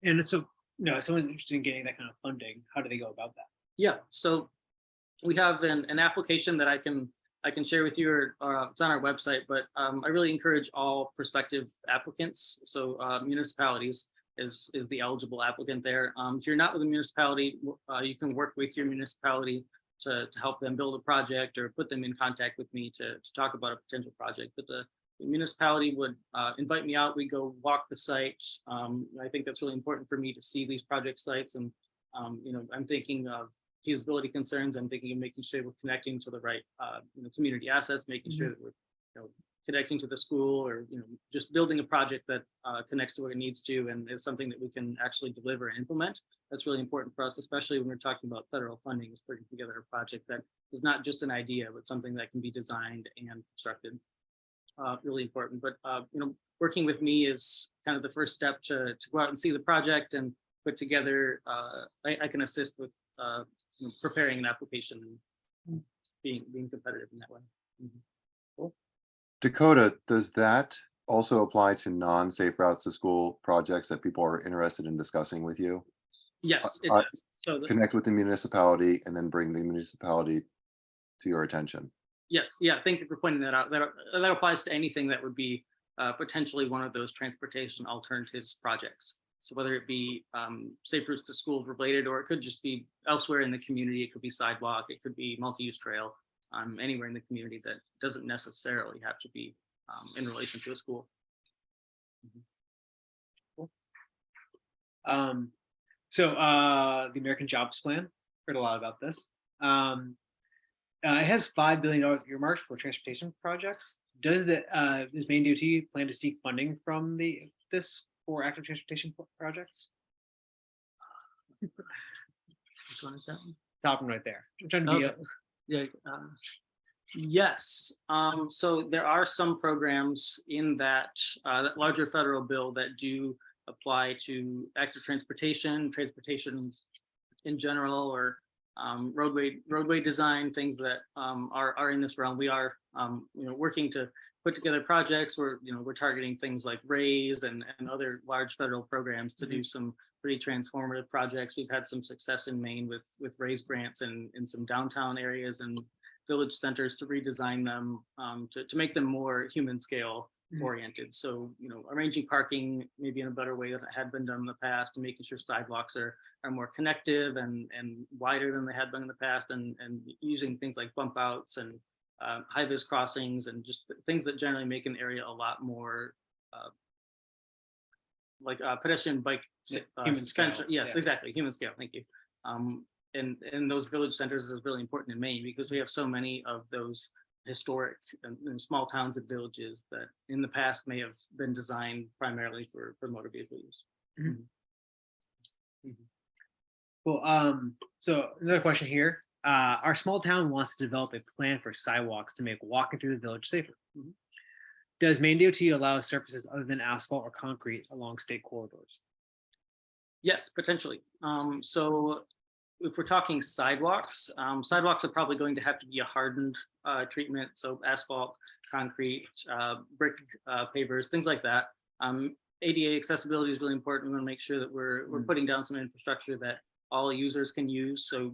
S1: And so, if someone's interested in getting that kind of funding, how do they go about that?
S3: Yeah, so we have an application that I can share with you, or it's on our website, but I really encourage all prospective applicants. So municipalities is the eligible applicant there. If you're not with a municipality, you can work with your municipality to help them build a project or put them in contact with me to talk about a potential project. But the municipality would invite me out. We go walk the site. I think that's really important for me to see these project sites. And, I'm thinking of feasibility concerns. I'm thinking of making sure we're connecting to the right community assets, making sure that we're connecting to the school, or just building a project that connects to what it needs to and is something that we can actually deliver and implement. That's really important for us, especially when we're talking about federal funding, is putting together a project that is not just an idea, but something that can be designed and constructed. Really important. But working with me is kind of the first step to go out and see the project and put together. I can assist with preparing an application and being competitive in that way.
S1: Cool.
S4: Dakota, does that also apply to non-safe routes to school projects that people are interested in discussing with you?
S3: Yes, it does. So
S4: Connect with the municipality and then bring the municipality to your attention.
S3: yes, yeah, thank you for pointing that out. That applies to anything that would be potentially one of those transportation alternatives projects. So whether it be safe routes to school related, or it could just be elsewhere in the community, it could be sidewalk, it could be multi-use trail, anywhere in the community that doesn't necessarily have to be in relation to a school.
S1: Cool. So the American Jobs Plan, heard a lot about this. It has $5 billion earmarked for transportation projects. Does MaineDOT plan to seek funding from this for active transportation projects?
S3: Which one is that?
S1: Top one right there. I'm trying to be.
S3: Okay. Yeah. Yes. So there are some programs in that larger federal bill that do apply to active transportation in general, or roadway design, things that are in this realm. We are working to put together projects where we're targeting things like RAISE and other large federal programs to do some pretty transformative projects. We've had some success in Maine with RAISE grants in some downtown areas and village centers to redesign them to make them more human scale oriented. So arranging parking maybe in a better way than it had been done in the past, and making sure sidewalks are more connective and wider than they had been in the past, and using things like bump outs and high-vis crossings, and just things that generally make an area a lot more like pedestrian bike
S1: human scale.
S3: Yes, exactly, human scale. Thank you. And those village centers is really important in Maine, because we have so many of those historic and small towns and villages that in the past may have been designed primarily for motor vehicle use.
S1: Cool. So another question here. Our small town wants to develop a plan for sidewalks to make walking through the village safer. Does MaineDOT allow surfaces other than asphalt or concrete along state corridors?
S3: Yes, potentially. So if we're talking sidewalks, sidewalks are probably going to have to be a hardened treatment. So asphalt, concrete, brick pavers, things like that. ADA accessibility is really important. We want to make sure that we're putting down some infrastructure that all users can use. So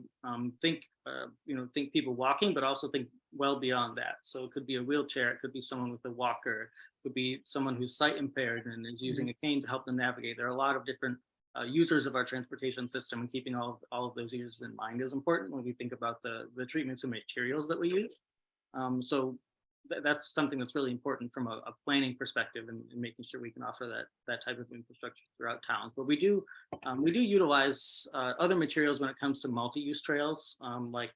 S3: think people walking, but also think well beyond that. So it could be a wheelchair, it could be someone with a walker, it could be someone who's sight impaired and is using a cane to help them navigate. There are a lot of different users of our transportation system, and keeping all of those users in mind is important when we think about the treatments and materials that we use. So that's something that's really important from a planning perspective, and making sure we can offer that type of infrastructure throughout towns. But we do utilize other materials when it comes to multi-use trails, like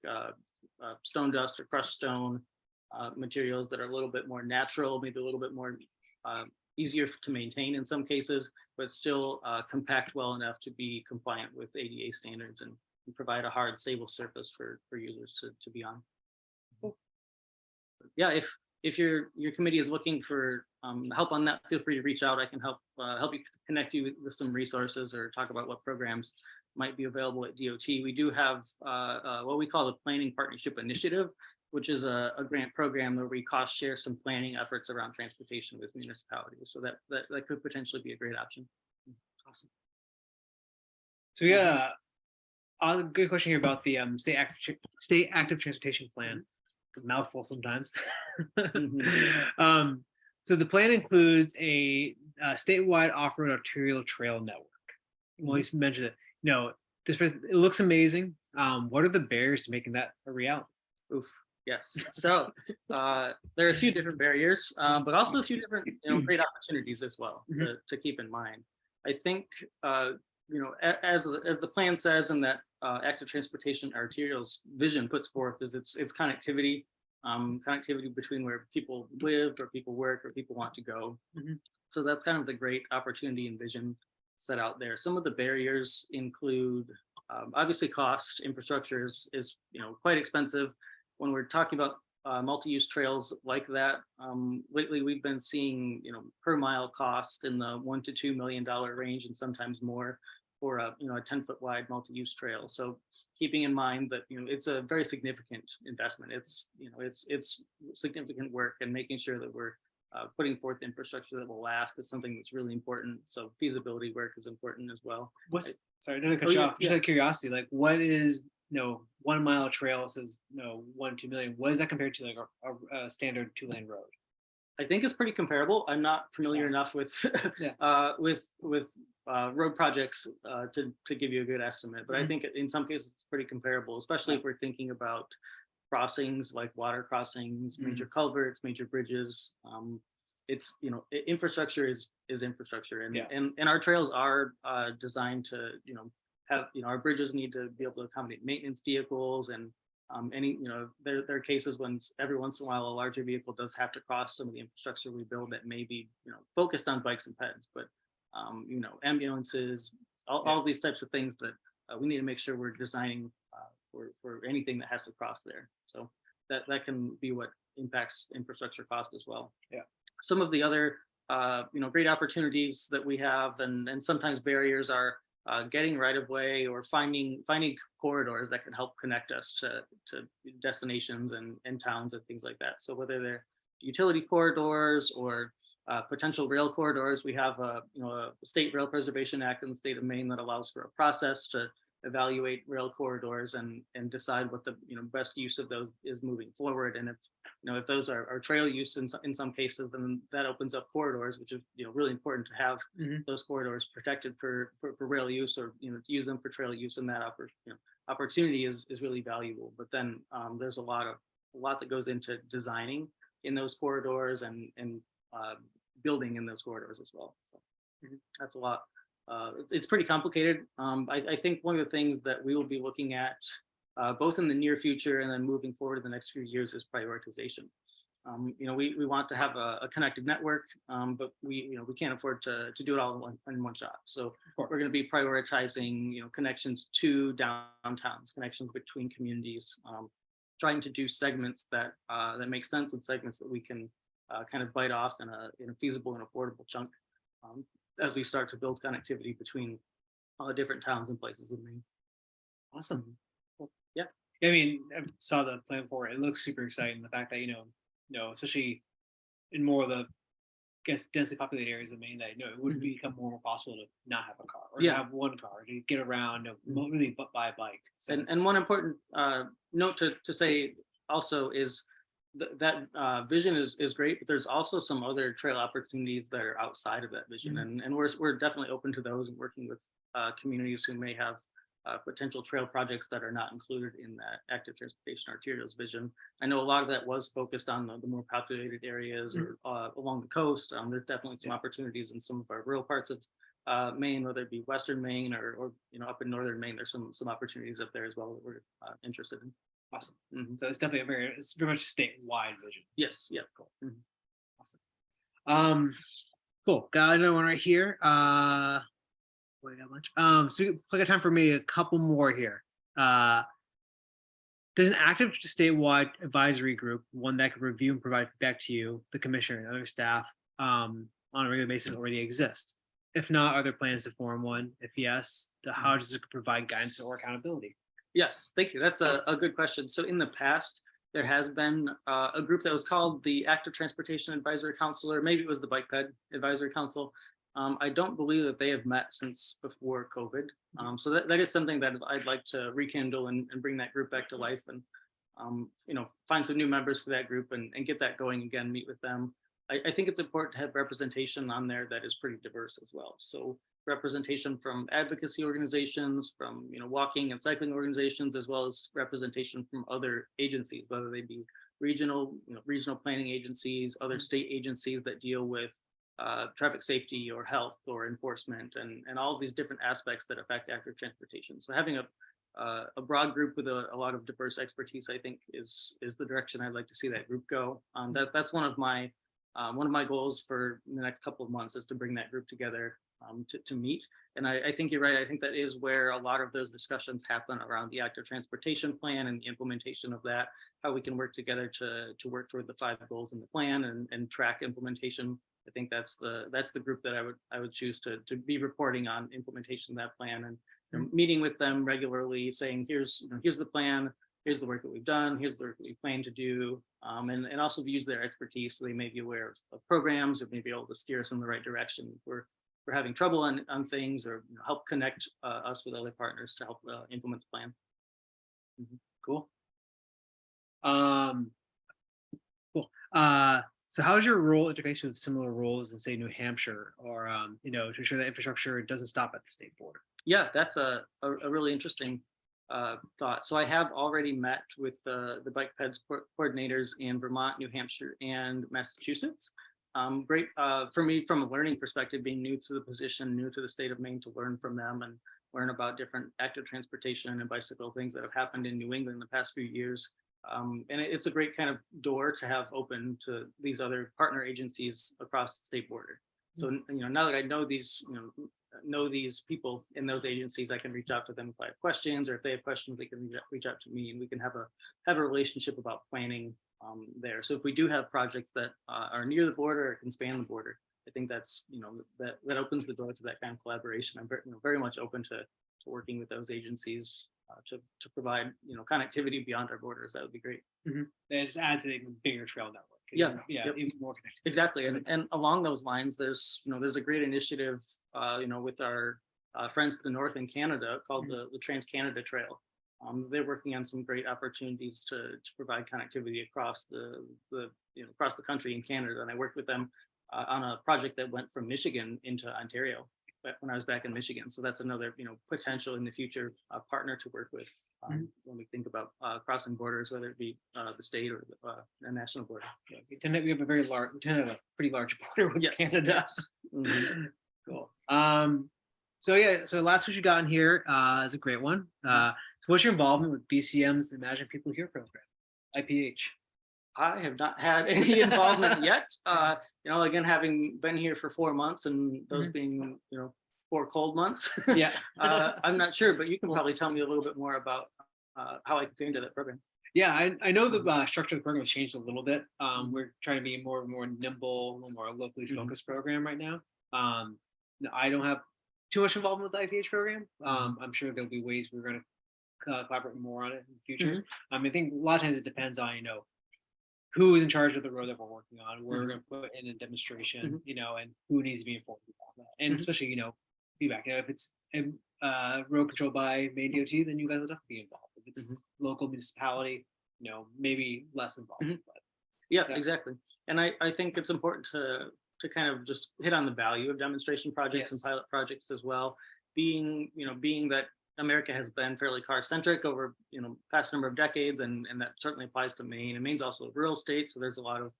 S3: stone dust or crushed stone, materials that are a little bit more natural, maybe a little bit more easier to maintain in some cases, but still compact well enough to be compliant with ADA standards and provide a hard, stable surface for users to be on. Yeah, if your committee is looking for help on that, feel free to reach out. I can help you connect you with some resources or talk about what programs might be available at DOT. We do have what we call the Planning Partnership Initiative, which is a grant program where we cost share some planning efforts around transportation with municipalities. So that could potentially be a great option. Awesome.
S1: So yeah, a good question here about the state active transportation plan. It's a mouthful sometimes. So the plan includes a statewide off-road arterial trail network. Well, you mentioned it. It looks amazing. What are the barriers to making that a reality?
S3: Oof. Yes. So there are a few different barriers, but also a few different great opportunities as well to keep in mind. I think as the plan says, and that active transportation arterials vision puts forth, is it's connectivity, connectivity between where people live or people work or people want to go. So that's kind of the great opportunity and vision set out there. Some of the barriers include obviously cost. Infrastructure is quite expensive. When we're talking about multi-use trails like that, lately we've been seeing per mile cost in the $1 to $2 million range, and sometimes more for a 10-foot wide multi-use trail. So keeping in mind that it's a very significant investment. It's significant work, and making sure that we're putting forth infrastructure that will last is something that's really important. So feasibility work is important as well.
S1: Sorry, to cut you off. Just out of curiosity, like what is 1 mile trail says 1 to 2 million. What is that compared to like a standard 2-lane road?
S3: I think it's pretty comparable. I'm not familiar enough with road projects to give you a good estimate, but I think in some cases it's pretty comparable, especially if we're thinking about crossings like water crossings, major culverts, major bridges. It's infrastructure is infrastructure, and our trails are designed to have our bridges need to be able to accommodate maintenance vehicles, and there are cases when every once in a while a larger vehicle does have to cross some of the infrastructure we build that may be focused on bikes and peds, but ambulances, all these types of things that we need to make sure we're designing for anything that has to cross there. So that can be what impacts infrastructure cost as well.
S1: Yeah.
S3: Some of the other great opportunities that we have, and sometimes barriers, are getting right of way or finding corridors that can help connect us to destinations and towns and things like that. So whether they're utility corridors or potential rail corridors, we have a state rail preservation act in the state of Maine that allows for a process to evaluate rail corridors and decide what the best use of those is moving forward. And if those are trail use in some cases, then that opens up corridors, which is really important to have those corridors protected for rail use, or to use them for trail use, and that opportunity is really valuable. But then there's a lot that goes into designing in those corridors and building in those corridors as well. So that's a lot. It's pretty complicated. I think one of the things that we will be looking at both in the near future and then moving forward in the next few years is prioritization. We want to have a connected network, but we can't afford to do it all in one shot. So we're going to be prioritizing connections to downtowns, connections between communities, trying to do segments that make sense, and segments that we can kind of bite off in a feasible and affordable chunk, as we start to build connectivity between different towns and places in Maine.
S1: Awesome.
S3: Yeah.
S1: I mean, I saw the plan for it. It looks super exciting. The fact that especially in more of the densely populated areas of Maine, that it would become more and more possible to not have a car, or to have one car, to get around, really by bike. So.
S3: And one important note to say also is that vision is great, but there's also some other trail opportunities that are outside of that vision, and we're definitely open to those, and working with communities who may have potential trail projects that are not included in that active transportation arterials vision. I know a lot of that was focused on the more populated areas or along the coast. There's definitely some opportunities in some of our rural parts of Maine, whether it be Western Maine or up in Northern Maine. There's some opportunities up there as well that we're interested in.
S1: Awesome.
S3: Mhm.
S1: So it's definitely it's very much a statewide vision.
S3: Yes, yeah, cool.
S1: Cool. Got another one right here. We got much. So we got time for me a couple more here. There's an active statewide advisory group, one that could review and provide feedback to you, the commissioner, and other staff on a regular basis already exist. If not, are there plans to form one? If yes, how does it provide guidance or accountability?
S3: Yes, thank you. That's a good question. So in the past, there has been a group that was called the Active Transportation Advisory Council, or maybe it was the Bike Ped Advisory Council. I don't believe that they have met since before COVID. So that is something that I'd like to rekindle and bring that group back to life, and find some new members for that group and get that going again, meet with them. I think it's important to have representation on there that is pretty diverse as well. So representation from advocacy organizations, from walking and cycling organizations, as well as representation from other agencies, whether they be regional planning agencies, other state agencies that deal with traffic safety or health or enforcement, and all of these different aspects that affect active transportation. So having a broad group with a lot of diverse expertise, I think, is the direction I'd like to see that group go. That's one of my goals for the next couple of months, is to bring that group together to meet. And I think you're right. I think that is where a lot of those discussions happen, around the active transportation plan and the implementation of that, how we can work together to work toward the 5 goals in the plan and track implementation. I think that's the group that I would choose to be reporting on implementation of that plan, and meeting with them regularly, saying, here's the plan, here's the work that we've done, here's the work that we plan to do, and also use their expertise, so they may be aware of programs, or maybe able to steer us in the right direction if we're having trouble on things, or help connect us with other partners to help implement the plan.
S1: Cool. Cool. So how is your role integration with similar roles in, say, New Hampshire, or to ensure that infrastructure doesn't stop at the state border?
S3: Yeah, that's a really interesting thought. So I have already met with the bike peds coordinators in Vermont, New Hampshire, and Massachusetts. Great for me from a learning perspective, being new to the position, new to the state of Maine, to learn from them and learn about different active transportation and bicycle things that have happened in New England in the past few years. And it's a great kind of door to have open to these other partner agencies across the state border. So now that I know these people in those agencies, I can reach out to them if I have questions, or if they have questions, they can reach out to me, and we can have a relationship about planning there. So if we do have projects that are near the border or can span the border, I think that's that opens the door to that kind of collaboration. I'm very much open to working with those agencies to provide connectivity beyond our borders. That would be great.
S1: It just adds a bigger trail network.
S3: Yeah,
S1: even more connected.
S3: Exactly. And along those lines, there's a great initiative with our friends to the north in Canada called the Trans-Canada Trail. They're working on some great opportunities to provide connectivity across across the country in Canada. And I worked with them on a project that went from Michigan into Ontario when I was back in Michigan. So that's another potential in the future partner to work with when we think about crossing borders, whether it be the state or the national border.
S1: Yeah, we have a pretty large border with Canada.
S3: Yes. Mm-hmm.
S1: Cool. So last week you got in here is a great one. So what's your involvement with BCM's Imagine People Here program, IPH?
S3: I have not had any involvement yet. Again, having been here for 4 months, and those being 4 cold months.
S1: Yeah.
S3: I'm not sure, but you can probably tell me a little bit more about how I can fit into that program.
S1: Yeah, I know the structure of the program has changed a little bit. We're trying to be more nimble, a little more locally focused program right now. I don't have too much involvement with the IPH program. I'm sure there'll be ways we're going to collaborate more on it in the future. I think a lot of times it depends on who is in charge of the road that we're working on, where we're going to put in a demonstration, and who needs to be informed about that, and especially feedback. If it's road controlled by MaineDOT, then you guys will definitely be involved. If it's local municipality, maybe less involved. But,
S3: yeah, exactly. And I think it's important to kind of just hit on the value of demonstration projects and pilot projects as well. Being that America has been fairly car centric over past number of decades, and that certainly applies to Maine. And Maine's also a rural state, so there's a lot of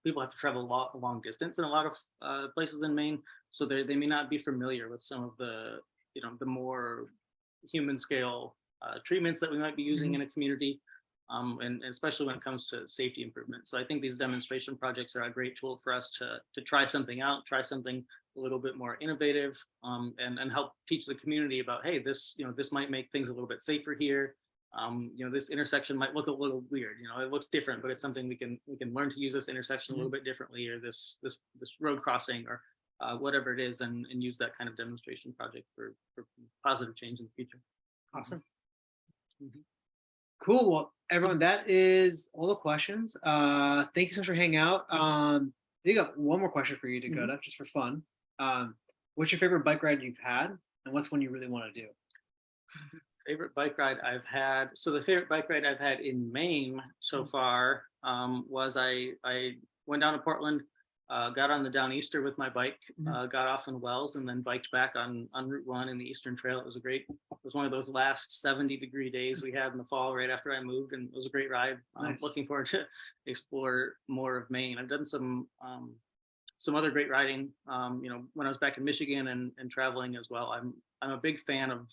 S3: people have to travel a long distance in a lot of places in Maine, so they may not be familiar with some of the the more human scale treatments that we might be using in a community, and especially when it comes to safety improvement. So I think these demonstration projects are a great tool for us to try something out, try something a little bit more innovative, and help teach the community about, hey, this, this might make things a little bit safer here. This intersection might look a little weird, it looks different, but it's something we can learn to use this intersection a little bit differently, or this road crossing, or whatever it is, and use that kind of demonstration project for positive change in the future.
S1: Awesome. Cool. Well, everyone, that is all the questions. Thank you so much for hanging out. I got one more question for you, Dakota, just for fun. What's your favorite bike ride you've had, and what's one you really want to do?
S3: Favorite bike ride I've had. So the favorite bike ride I've had in Maine so far was I went down to Portland, got on the Downeaster with my bike, got off in Wells, and then biked back on Route 1 in the Eastern Trail. It was one of those last 70-degree days we had in the fall right after I moved, and it was a great ride.
S1: Nice.
S3: Looking forward to explore more of Maine. I've done some other great riding, when I was back in Michigan and traveling as well. I'm a big fan of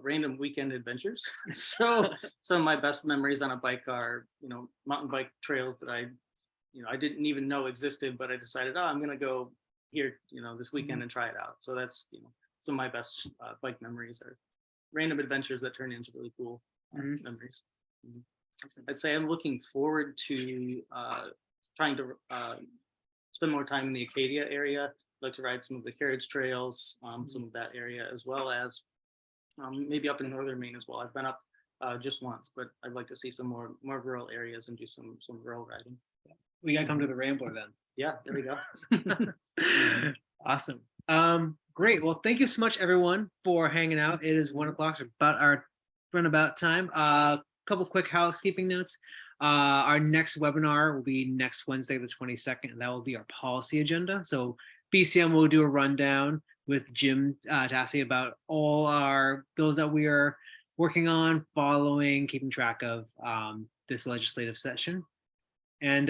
S3: random weekend adventures. So some of my best memories on a bike are, mountain bike trails that I didn't even know existed, but I decided, I'm going to go here, this weekend and try it out. So that's, some of my best bike memories are random adventures that turn into really cool memories. I'd say I'm looking forward to trying to spend more time in the Acadia area. I'd like to ride some of the carriage trails, some of that area, as well as maybe up in northern Maine as well. I've been up just once, but I'd like to see some more rural areas and do some rural riding.
S1: We gotta come to the Rambler then.
S3: Yeah, there we go.
S1: Awesome. Great. Well, thank you so much, everyone, for hanging out. It is 1 o'clock, so about our runabout time. Couple quick housekeeping notes. Our next webinar will be next Wednesday, the 22nd, and that will be our policy agenda. So BCM will do a rundown with Jim Tassi about all our bills that we are working on, following, keeping track of this legislative session. And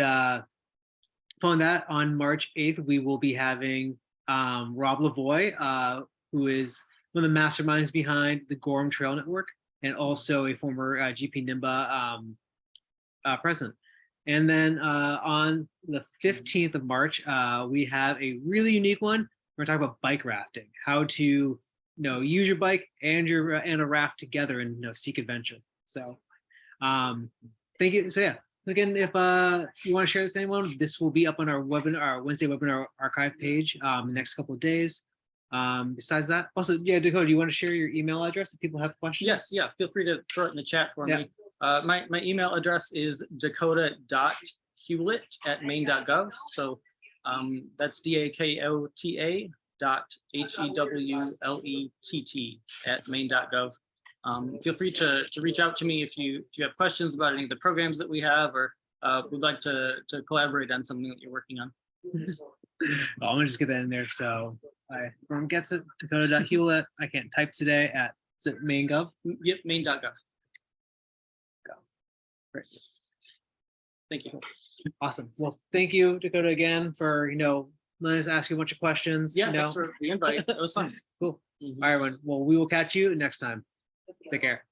S1: following that, on March 8th, we will be having Rob Lavoie, who is one of the masterminds behind the Gorham Trail Network, and also a former GP NIMBA president. And then on the 15th of March, we have a really unique one. We're talking about bike rafting, how to use your bike and a raft together and seek adventure. So thank you. So yeah, again, if you want to share this with anyone, this will be up on our webinar, our Wednesday webinar archive page the next couple of days. Besides that, also, yeah, Dakota, do you want to share your email address if people have questions?
S3: Yes, yeah, feel free to throw it in the chat for me. My email address is dakota.hewlett@maine.gov. So that's DAKOTA.HEWLETT@maine.gov. Feel free to reach out to me if you have questions about any of the programs that we have, or would like to collaborate on something that you're working on.
S1: Oh, I'm gonna just get that in there. So everyone gets it. Dakota.Hewlett. I can't type today at, is it Maine.gov?
S3: Yep, maine.gov.
S1: Great.
S3: Thank you.
S1: Awesome. Well, thank you, Dakota, again for letting us ask you a bunch of questions.
S3: Yeah, thanks for the invite. It was fun.
S1: Cool. All right, everyone. Well, we will catch you next time. Take care.